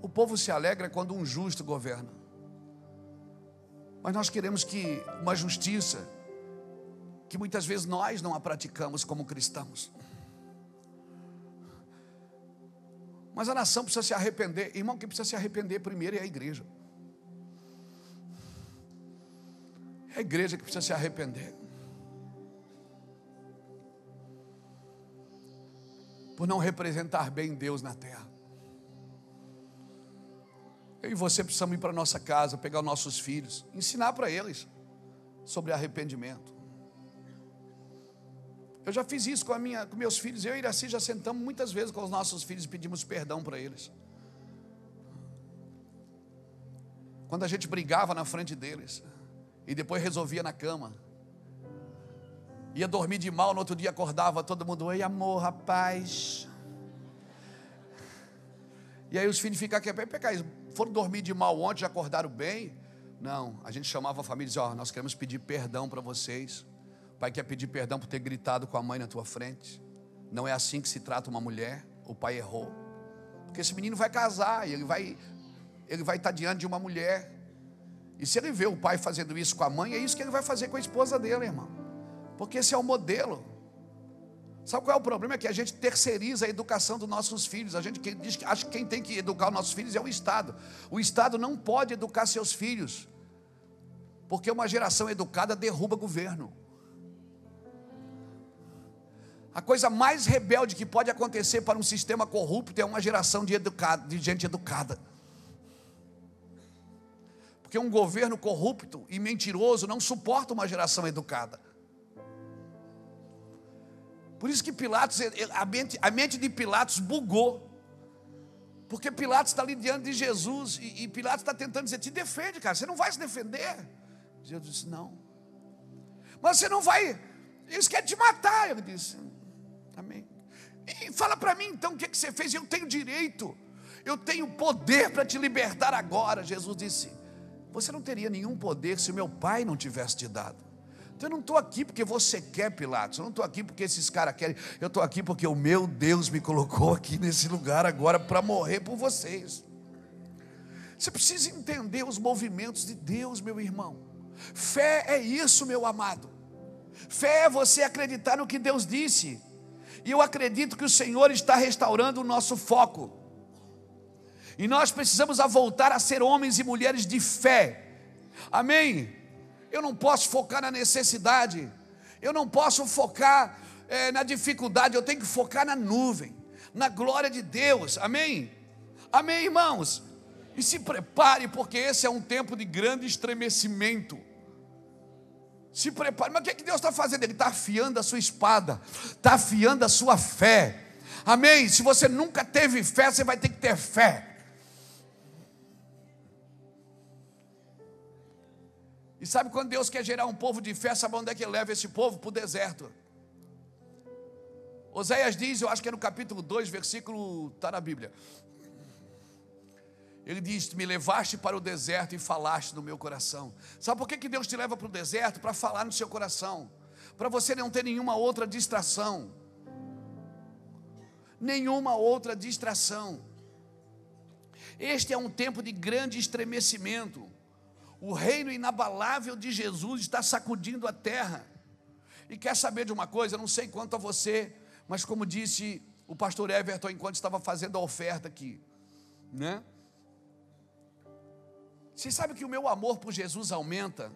O povo se alegra quando um justo governa. Mas nós queremos que uma justiça que muitas vezes nós não a praticamos como cristãos. Mas a nação precisa se arrepender. Irmão, quem precisa se arrepender primeiro é a igreja. É a igreja que precisa se arrepender. por não representar bem Deus na terra. Eu e você precisamos ir para nossa casa, pegar os nossos filhos, ensinar para eles sobre arrependimento. Eu já fiz isso com meus filhos. Eu e Iraci já sentamos muitas vezes com os nossos filhos e pedimos perdão para eles. Quando a gente brigava na frente deles e depois resolvia na cama, ia dormir de mal, no outro dia acordava todo mundo: oi amor, rapaz. E aí os filhos ficavam aqui, foram dormir de mal ontem, já acordaram bem? Não, a gente chamava a família e dizia: ó, nós queremos pedir perdão para vocês. O pai quer pedir perdão por ter gritado com a mãe na tua frente. Não é assim que se trata uma mulher. O pai errou, porque esse menino vai casar e ele vai estar diante de uma mulher, e se ele vê o pai fazendo isso com a mãe, é isso que ele vai fazer com a esposa dele, irmão, porque esse é o modelo. Sabe qual é o problema? É que a gente terceiriza a educação dos nossos filhos. A gente acha que quem tem que educar os nossos filhos é o Estado. O Estado não pode educar seus filhos, porque uma geração educada derruba governo. A coisa mais rebelde que pode acontecer para um sistema corrupto é uma geração de gente educada. Porque um governo corrupto e mentiroso não suporta uma geração educada. Por isso que Pilatos, a mente de Pilatos bugou. Porque Pilatos está ali diante de Jesus e Pilatos está tentando dizer: te defende, cara, você não vai se defender. Jesus disse: não. Mas você não vai, eles querem te matar. Ele disse: amém. E fala para mim então o que você fez. Eu tenho direito, eu tenho poder para te libertar agora. Jesus disse: você não teria nenhum poder se o meu pai não tivesse te dado. Então eu não estou aqui porque você quer, Pilatos. Eu não estou aqui porque esses caras querem. Eu estou aqui porque o meu Deus me colocou aqui nesse lugar agora para morrer por vocês. Você precisa entender os movimentos de Deus, meu irmão. Fé é isso, meu amado. Fé é você acreditar no que Deus disse. E eu acredito que o Senhor está restaurando o nosso foco. E nós precisamos voltar a ser homens e mulheres de fé. Amém? Eu não posso focar na necessidade. Eu não posso focar na dificuldade. Eu tenho que focar na nuvem, na glória de Deus. Amém? Amém, irmãos? E se prepare, porque esse é um tempo de grande estremecimento. Se prepare. Mas o que Deus está fazendo? Ele está afiando a sua espada, está afiando a sua fé. Amém? Se você nunca teve fé, você vai ter que ter fé. E sabe quando Deus quer gerar um povo de fé, sabe onde é que Ele leva esse povo? Para o deserto. Oséias diz, eu acho que é no capítulo 2, versículo, está na Bíblia. Ele diz: me levaste para o deserto e falaste no meu coração. Sabe por que Deus te leva para o deserto? Para falar no seu coração, para você não ter nenhuma outra distração. Nenhuma outra distração. Este é um tempo de grande estremecimento. O reino inabalável de Jesus está sacudindo a terra. E quer saber de uma coisa? Eu não sei quanto a você, mas como disse o pastor Everton enquanto estava fazendo a oferta aqui, né? Você sabe que o meu amor por Jesus aumenta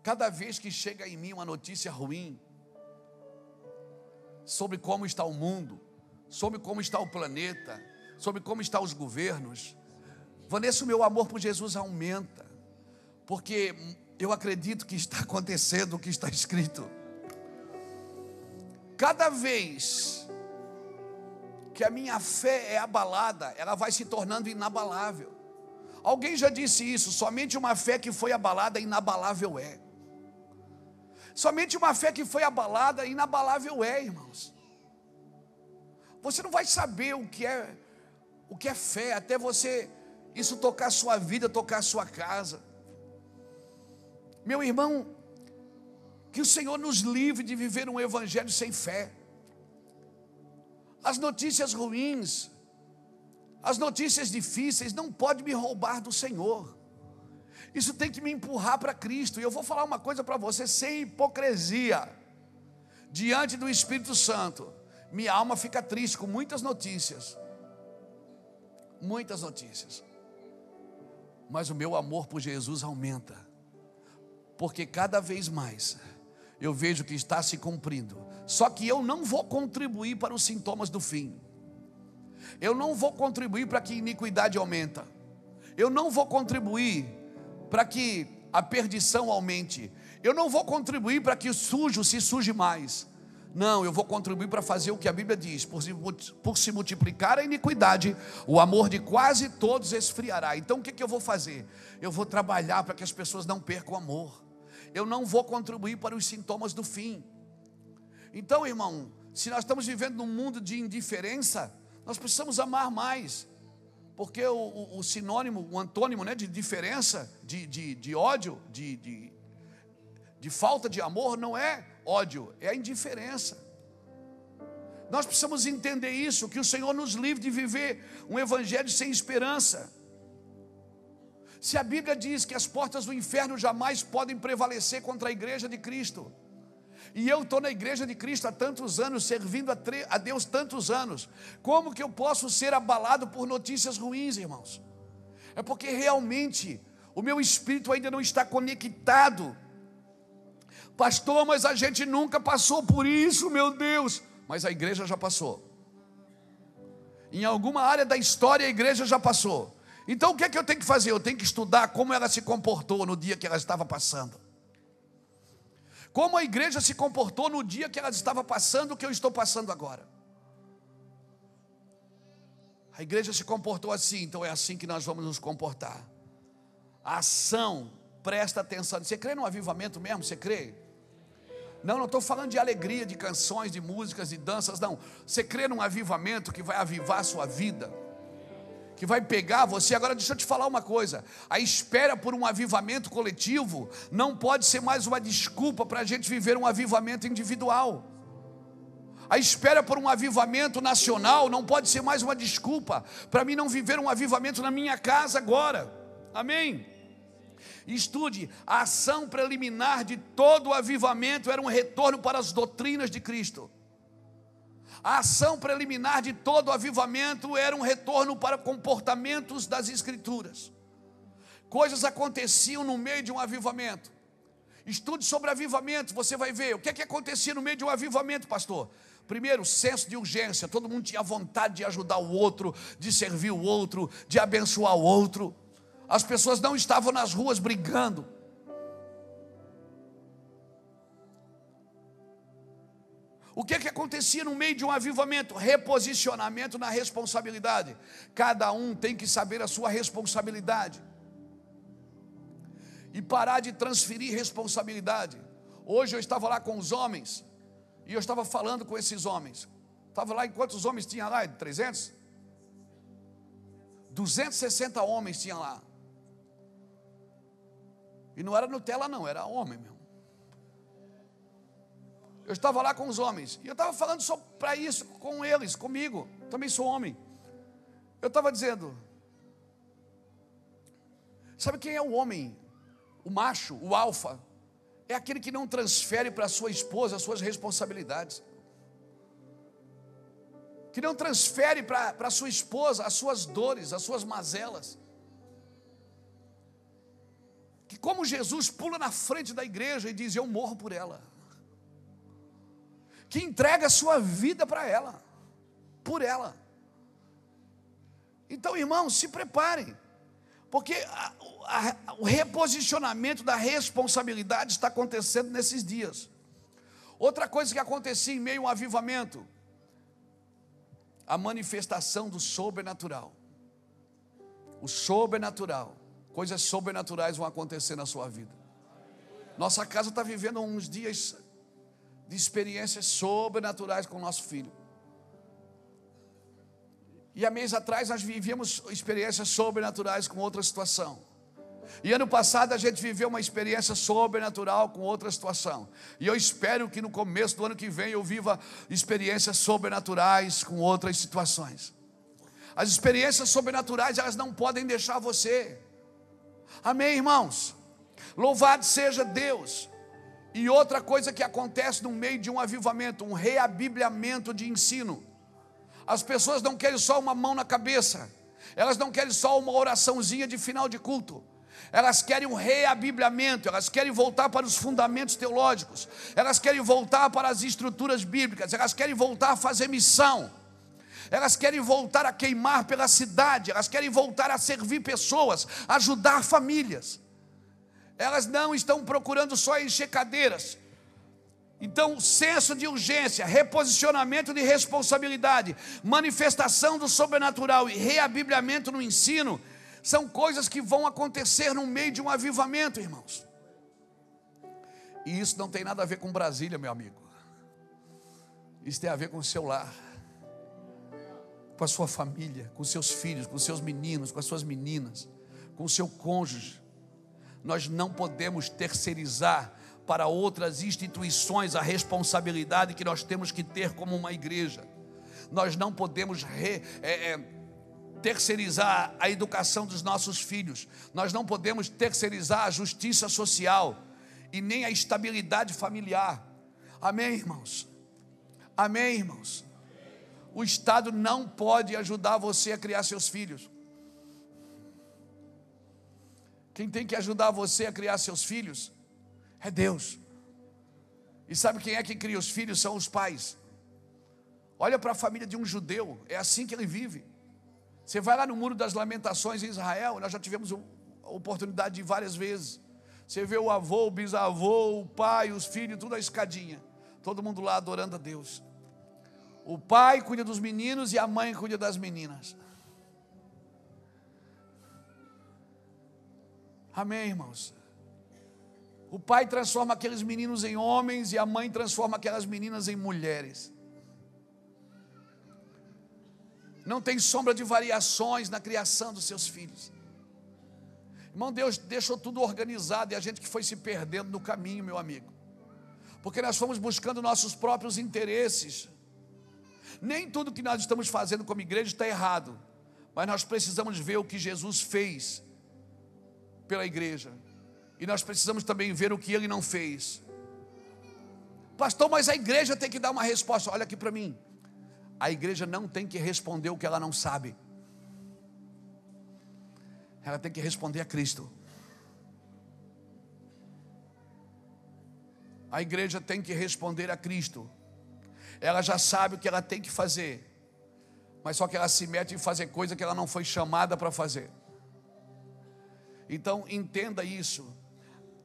cada vez que chega em mim uma notícia ruim sobre como está o mundo, sobre como está o planeta, sobre como estão os governos. Vanessa, o meu amor por Jesus aumenta, porque eu acredito que está acontecendo o que está escrito. Cada vez que a minha fé é abalada, ela vai se tornando inabalável. Alguém já disse isso: somente uma fé que foi abalada, inabalável é. Somente uma fé que foi abalada, inabalável é, irmãos. Você não vai saber o que é fé, até você, isso tocar a sua vida, tocar a sua casa. Meu irmão, que o Senhor nos livre de viver um evangelho sem fé. As notícias ruins, as notícias difíceis não podem me roubar do Senhor. Isso tem que me empurrar para Cristo. E eu vou falar uma coisa para você, sem hipocrisia, diante do Espírito Santo. Minha alma fica triste com muitas notícias. Muitas notícias. Mas o meu amor por Jesus aumenta. Porque cada vez mais eu vejo que está se cumprindo. Só que eu não vou contribuir para os sintomas do fim. Eu não vou contribuir para que a iniquidade aumenta. Eu não vou contribuir para que a perdição aumente. Eu não vou contribuir para que o sujo se suje mais. Não, eu vou contribuir para fazer o que a Bíblia diz: por se multiplicar a iniquidade, o amor de quase todos esfriará. Então o que eu vou fazer? Eu vou trabalhar para que as pessoas não percam o amor. Eu não vou contribuir para os sintomas do fim. Então, irmão, se nós estamos vivendo num mundo de indiferença, nós precisamos amar mais. Porque o sinônimo, o antônimo, né, de diferença, de ódio, de falta de amor, não é ódio, é a indiferença. Nós precisamos entender isso, que o Senhor nos livre de viver um evangelho sem esperança. Se a Bíblia diz que as portas do inferno jamais podem prevalecer contra a igreja de Cristo, e eu estou na igreja de Cristo há tantos anos, servindo a Deus tantos anos, como que eu posso ser abalado por notícias ruins, irmãos? É porque realmente o meu espírito ainda não está conectado. Pastor, mas a gente nunca passou por isso, meu Deus. Mas a igreja já passou. Em alguma área da história a igreja já passou. Então o que é que eu tenho que fazer? Eu tenho que estudar como ela se comportou no dia que ela estava passando. Como a igreja se comportou no dia que ela estava passando o que eu estou passando agora. A igreja se comportou assim, então é assim que nós vamos nos comportar. A ação, presta atenção. Você crê no avivamento mesmo? Você crê? Não estou falando de alegria, de canções, de músicas, de danças, não. Você crê num avivamento que vai avivar a sua vida, que vai pegar você? Agora deixa eu te falar uma coisa: a espera por um avivamento coletivo não pode ser mais uma desculpa para a gente viver um avivamento individual. A espera por um avivamento nacional não pode ser mais uma desculpa para mim não viver um avivamento na minha casa agora. Amém? Estude, a ação preliminar de todo o avivamento era um retorno para as doutrinas de Cristo. A ação preliminar de todo o avivamento era um retorno para comportamentos das Escrituras. Coisas aconteciam no meio de um avivamento. Estude sobre avivamento, você vai ver o que é que acontecia no meio de um avivamento, pastor. Primeiro, senso de urgência, todo mundo tinha vontade de ajudar o outro, de servir o outro, de abençoar o outro. As pessoas não estavam nas ruas brigando. O que é que acontecia no meio de um avivamento? Reposicionamento na responsabilidade. Cada um tem que saber a sua responsabilidade e parar de transferir responsabilidade. Hoje eu estava lá com os homens e eu estava falando com esses homens. Estava lá, e quantos homens tinha lá? 300? 260 homens tinha lá. E não era Nutella não, era homem mesmo. Eu estava lá com os homens, e eu estava falando só para isso, com eles, comigo, também sou homem. Eu estava dizendo, sabe quem é o homem? O macho, o alfa, é aquele que não transfere para a sua esposa as suas responsabilidades. Que não transfere para a sua esposa as suas dores, as suas mazelas. Que como Jesus pula na frente da igreja e diz, eu morro por ela. Que entrega a sua vida para ela, por ela. Então, irmãos, se preparem, porque o reposicionamento da responsabilidade está acontecendo nesses dias. Outra coisa que acontecia em meio a um avivamento, a manifestação do sobrenatural. O sobrenatural, coisas sobrenaturais vão acontecer na sua vida. Nossa casa está vivendo uns dias de experiências sobrenaturais com o nosso filho. E há meses atrás nós vivíamos experiências sobrenaturais com outra situação. E ano passado a gente viveu uma experiência sobrenatural com outra situação. E eu espero que no começo do ano que vem eu viva experiências sobrenaturais com outras situações. As experiências sobrenaturais, elas não podem deixar você. Amém, irmãos? Louvado seja Deus. E outra coisa que acontece no meio de um avivamento, um reabibliamento de ensino. As pessoas não querem só uma mão na cabeça, elas não querem só uma oraçãozinha de final de culto, Elas querem um reabibliamento, elas querem voltar para os fundamentos teológicos, elas querem voltar para as estruturas bíblicas, elas querem voltar a fazer missão, elas querem voltar a queimar pela cidade, elas querem voltar a servir pessoas, ajudar famílias. Elas não estão procurando só encher cadeiras. Então, senso de urgência, reposicionamento de responsabilidade, manifestação do sobrenatural e reabibliamento no ensino são coisas que vão acontecer no meio de um avivamento, irmãos. E isso não tem nada a ver com Brasília, meu amigo. Isso tem a ver com o seu lar, com a sua família, com seus filhos, com seus meninos, com as suas meninas, com o seu cônjuge. Nós não podemos terceirizar para outras instituições a responsabilidade que nós temos que ter como uma igreja. Nós não podemos terceirizar a educação dos nossos filhos. Nós não podemos terceirizar a justiça social e nem a estabilidade familiar. Amém, irmãos? Amém, irmãos? O Estado não pode ajudar você a criar seus filhos. Quem tem que ajudar você a criar seus filhos é Deus. E sabe quem é que cria os filhos? São os pais. Olha para a família de um judeu, é assim que ele vive. Você vai lá no Muro das Lamentações em Israel, nós já tivemos a oportunidade de ir várias vezes. Você vê o avô, o bisavô, o pai, os filhos, tudo a escadinha. Todo mundo lá adorando a Deus. O pai cuida dos meninos e a mãe cuida das meninas. Amém, irmãos? O pai transforma aqueles meninos em homens e a mãe transforma aquelas meninas em mulheres. Não tem sombra de variações na criação dos seus filhos. Irmão, Deus deixou tudo organizado e a gente que foi se perdendo no caminho, meu amigo. Porque nós fomos buscando nossos próprios interesses. Nem tudo que nós estamos fazendo como igreja está errado, mas nós precisamos ver o que Jesus fez pela igreja. E nós precisamos também ver o que Ele não fez. Pastor, mas a igreja tem que dar uma resposta. Olha aqui para mim. A igreja não tem que responder o que ela não sabe. Ela tem que responder a Cristo. A igreja tem que responder a Cristo. Ela já sabe o que ela tem que fazer, mas só que ela se mete em fazer coisa que ela não foi chamada para fazer. Então entenda isso.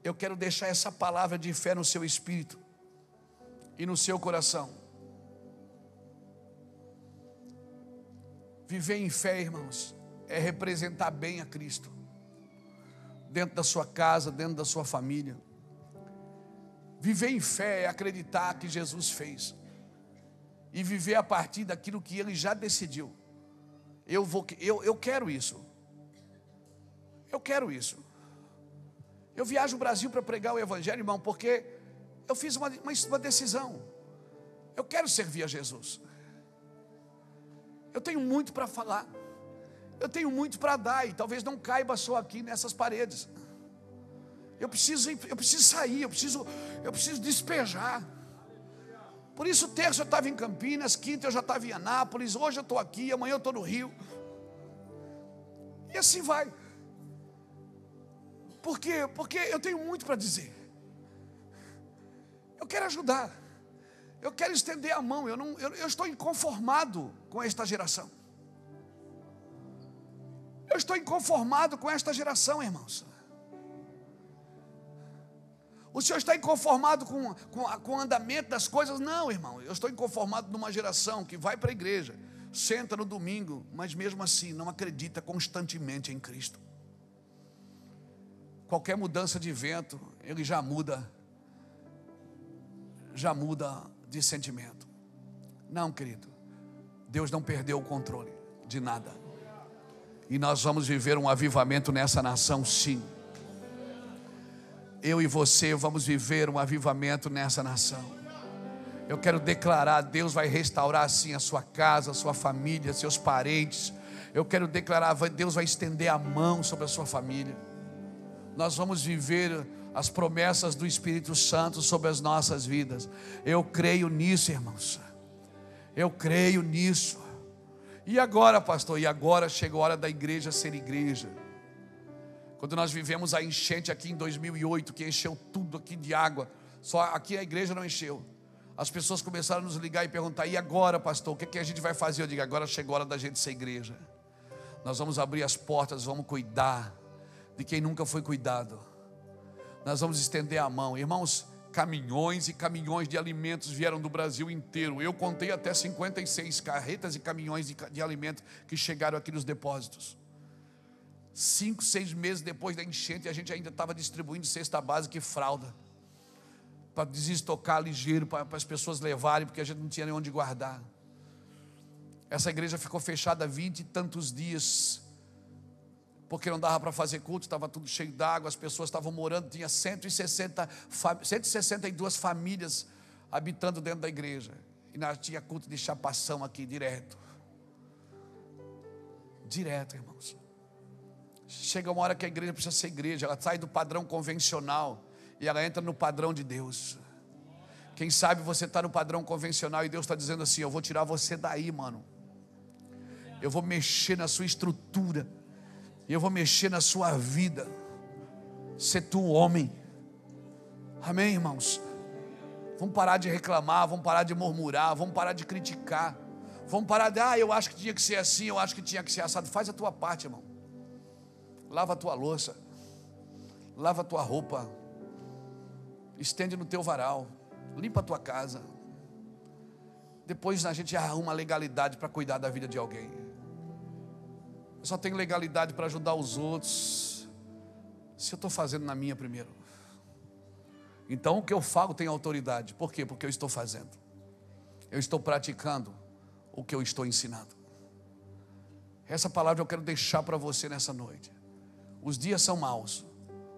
Eu quero deixar essa palavra de fé no seu espírito e no seu coração. Viver em fé, irmãos, é representar bem a Cristo dentro da sua casa, dentro da sua família. Viver em fé é acreditar que Jesus fez e viver a partir daquilo que Ele já decidiu. Eu quero isso. Eu quero isso. Eu viajo o Brasil para pregar o Evangelho, irmão, porque eu fiz uma decisão. Eu quero servir a Jesus. Eu tenho muito para falar. Eu tenho muito para dar e talvez não caiba só aqui nessas paredes. Eu preciso sair, eu preciso despejar. Por isso terça eu estava em Campinas, quinta eu já estava em Anápolis, hoje eu estou aqui, amanhã eu estou no Rio. E assim vai. Por quê? Porque eu tenho muito para dizer. Eu quero ajudar. Eu quero estender a mão. Eu estou inconformado com esta geração. Eu estou inconformado com esta geração, irmãos. O senhor está inconformado com o andamento das coisas? Não, irmão. Eu estou inconformado numa geração que vai para a igreja, senta no domingo, mas mesmo assim não acredita constantemente em Cristo. Qualquer mudança de vento, ele já muda de sentimento. Não, querido, Deus não perdeu o controle de nada. E nós vamos viver um avivamento nessa nação, sim. Eu e você vamos viver um avivamento nessa nação. Eu quero declarar, Deus vai restaurar sim a sua casa, a sua família, seus parentes. Eu quero declarar, Deus vai estender a mão sobre a sua família. Nós vamos viver as promessas do Espírito Santo sobre as nossas vidas. Eu creio nisso, irmãos. Eu creio nisso. E agora, pastor? E agora chega a hora da igreja ser igreja. Quando nós vivemos a enchente aqui em 2008, que encheu tudo aqui de água, só aqui a igreja não encheu. As pessoas começaram a nos ligar e perguntar: e agora, pastor, o que a gente vai fazer? Eu digo: agora chegou a hora da gente ser igreja. Nós vamos abrir as portas, vamos cuidar de quem nunca foi cuidado. Nós vamos estender a mão. Irmãos, caminhões e caminhões de alimentos vieram do Brasil inteiro. Eu contei até 56 carretas e caminhões de alimentos que chegaram aqui nos depósitos. 5, 6 meses depois da enchente, a gente ainda estava distribuindo cesta básica e fralda, para desestocar ligeiro, para as pessoas levarem, porque a gente não tinha nem onde guardar. Essa igreja ficou fechada 20 e tantos dias, porque não dava para fazer culto, estava tudo cheio d'água, as pessoas estavam morando, tinha 162 famílias habitando dentro da igreja, e nós tinha culto de chapação aqui, direto, irmãos. Chega uma hora que a igreja precisa ser igreja, ela sai do padrão convencional e ela entra no padrão de Deus. Quem sabe você está no padrão convencional e Deus está dizendo assim: eu vou tirar você daí, mano. Eu vou mexer na sua estrutura, e eu vou mexer na sua vida. Ser tu homem. Amém, irmãos? Vamos parar de reclamar, vamos parar de murmurar, vamos parar de criticar, vamos parar de: eu acho que tinha que ser assim, eu acho que tinha que ser assado. Faz a tua parte, irmão. Lava a tua louça, lava a tua roupa, estende no teu varal, limpa a tua casa. Depois a gente arruma legalidade para cuidar da vida de alguém. Eu só tenho legalidade para ajudar os outros se eu estou fazendo na minha primeiro. Então o que eu falo tem autoridade. Por quê? Porque eu estou fazendo. Eu estou praticando o que eu estou ensinando. Essa palavra eu quero deixar para você nessa noite. Os dias são maus,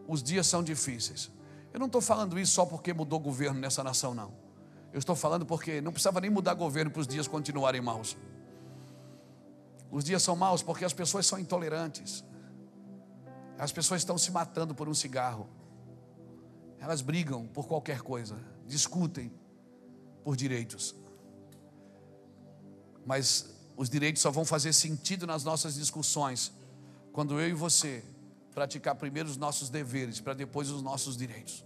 os dias são difíceis. Eu não estou falando isso só porque mudou governo nessa nação, não. Eu estou falando porque não precisava nem mudar governo para os dias continuarem maus. Os dias são maus porque as pessoas são intolerantes. As pessoas estão se matando por um cigarro. Elas brigam por qualquer coisa, discutem por direitos. Mas os direitos só vão fazer sentido nas nossas discussões quando eu e você praticar primeiro os nossos deveres, para depois os nossos direitos.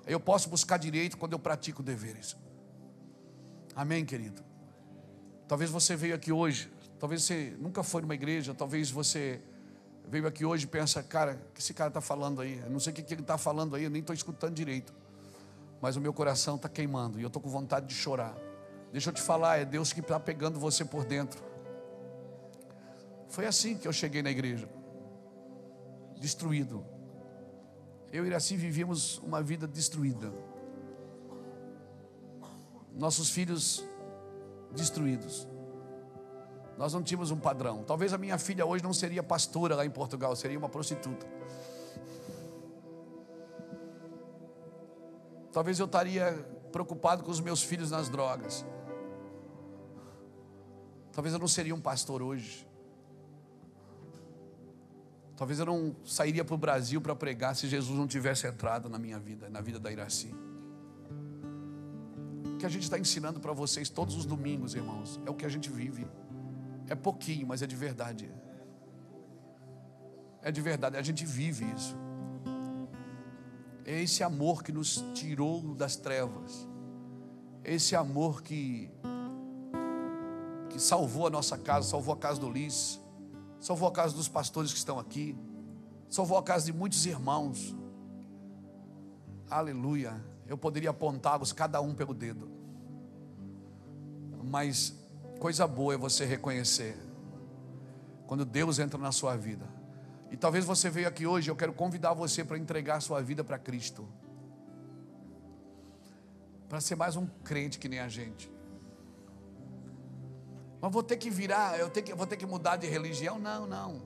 Eu posso buscar direito quando eu pratico deveres. Amém, querido? Talvez você veio aqui hoje, talvez você nunca foi numa igreja, talvez você veio aqui hoje e pensa: cara, o que esse cara está falando aí? Eu não sei o que ele está falando aí, eu nem estou escutando direito. Mas o meu coração está queimando e eu estou com vontade de chorar. Deixa eu te falar, é Deus que está pegando você por dentro. Foi assim que eu cheguei na igreja. Destruído. Eu e Iraci vivíamos uma vida destruída. Nossos filhos destruídos. Nós não tínhamos um padrão. Talvez a minha filha hoje não seria pastora lá em Portugal, seria uma prostituta. Talvez eu estaria preocupado com os meus filhos nas drogas. Talvez eu não seria um pastor hoje. Talvez eu não sairia para o Brasil para pregar se Jesus não tivesse entrado na minha vida, na vida da Iraci. O que a gente está ensinando para vocês todos os domingos, irmãos, é o que a gente vive. É pouquinho, mas é de verdade. É de verdade, a gente vive isso. É esse amor que nos tirou das trevas. É esse amor que salvou a nossa casa, salvou a casa do Ulisses, salvou a casa dos pastores que estão aqui, salvou a casa de muitos irmãos. Aleluia. Eu poderia apontá-los cada um pelo dedo, mas coisa boa é você reconhecer quando Deus entra na sua vida. E talvez você veio aqui hoje, eu quero convidar você para entregar a sua vida para Cristo, para ser mais um crente que nem a gente. Mas vou ter que virar, vou ter que mudar de religião? Não.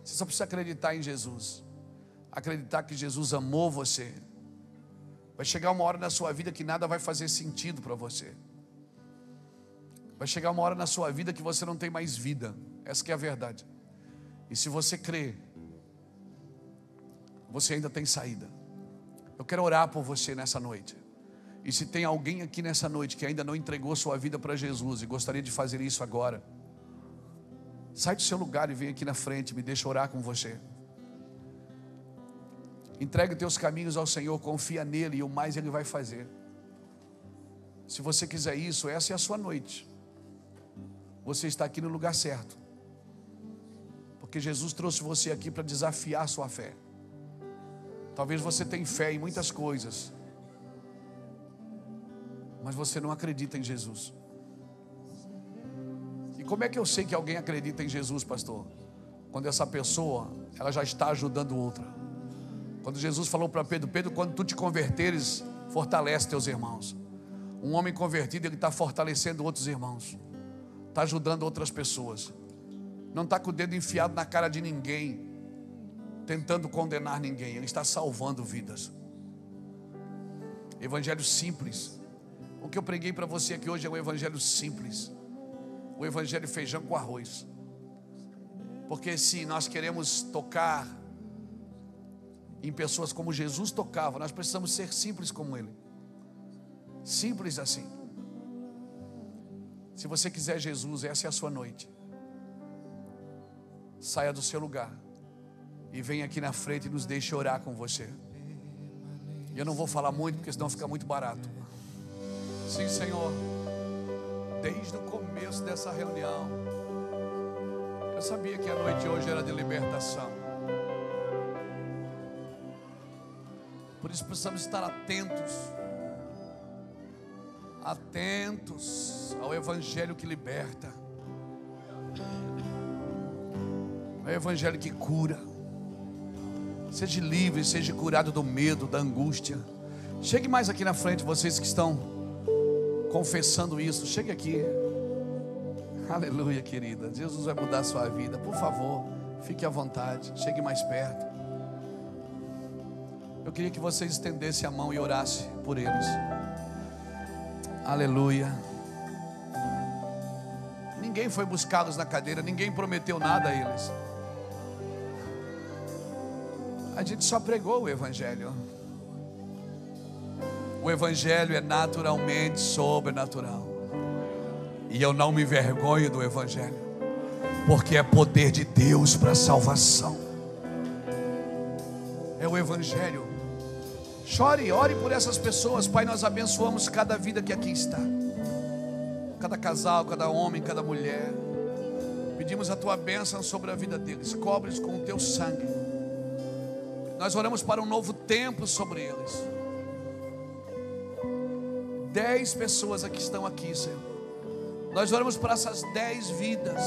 Você só precisa acreditar em Jesus. Acreditar que Jesus amou você. Vai chegar uma hora na sua vida que nada vai fazer sentido para você. Vai chegar uma hora na sua vida que você não tem mais vida. Essa que é a verdade. E se você crê, você ainda tem saída. Eu quero orar por você nessa noite. E se tem alguém aqui nessa noite que ainda não entregou sua vida para Jesus e gostaria de fazer isso agora, sai do seu lugar e vem aqui na frente, me deixa orar com você. Entregue os teus caminhos ao Senhor, confia nele e o mais Ele vai fazer. Se você quiser isso, essa é a sua noite. Você está aqui no lugar certo. Porque Jesus trouxe você aqui para desafiar a sua fé. Talvez você tenha fé em muitas coisas, mas você não acredita em Jesus. E como é que eu sei que alguém acredita em Jesus, pastor? Quando essa pessoa, ela já está ajudando outra. Quando Jesus falou para Pedro: Pedro, quando tu te converteres, fortalece teus irmãos. Um homem convertido, ele está fortalecendo outros irmãos, está ajudando outras pessoas. Não está com o dedo enfiado na cara de ninguém, tentando condenar ninguém. Ele está salvando vidas. Evangelho simples. O que eu preguei para você aqui hoje é um evangelho simples. O evangelho feijão com arroz. Porque se nós queremos tocar em pessoas como Jesus tocava, nós precisamos ser simples como Ele. Simples assim. Se você quiser Jesus, essa é a sua noite. Saia do seu lugar e venha aqui na frente e nos deixe orar com você. E eu não vou falar muito, porque senão fica muito barato. Sim, Senhor. Desde o começo dessa reunião, eu sabia que a noite de hoje era de libertação. Por isso precisamos estar atentos. Atentos ao evangelho que liberta. É o evangelho que cura. Seja livre, seja curado do medo, da angústia. Chegue mais aqui na frente, vocês que estão confessando isso. Chegue aqui. Aleluia, querida. Jesus vai mudar a sua vida. Por favor, fique à vontade. Chegue mais perto. Eu queria que vocês estendessem a mão e orassem por eles. Aleluia. Ninguém foi buscá-los na cadeira. Ninguém prometeu nada a eles. A gente só pregou o evangelho. O evangelho é naturalmente sobrenatural. E eu não me envergonho do evangelho, porque é poder de Deus para a salvação. É o evangelho. Chore, ore por essas pessoas. Pai, nós abençoamos cada vida que aqui está, cada casal, cada homem, cada mulher. Pedimos a tua bênção sobre a vida deles. Cobre-os com o teu sangue. Nós oramos para um novo tempo sobre eles. 10 pessoas aqui estão aqui, Senhor. Nós oramos para essas 10 vidas,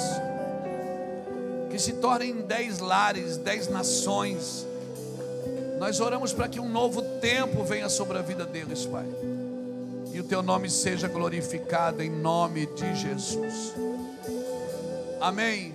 que se tornem 10 lares, 10 nações. Nós oramos para que um novo tempo venha sobre a vida deles, Pai. E o teu nome seja glorificado em nome de Jesus. Amém.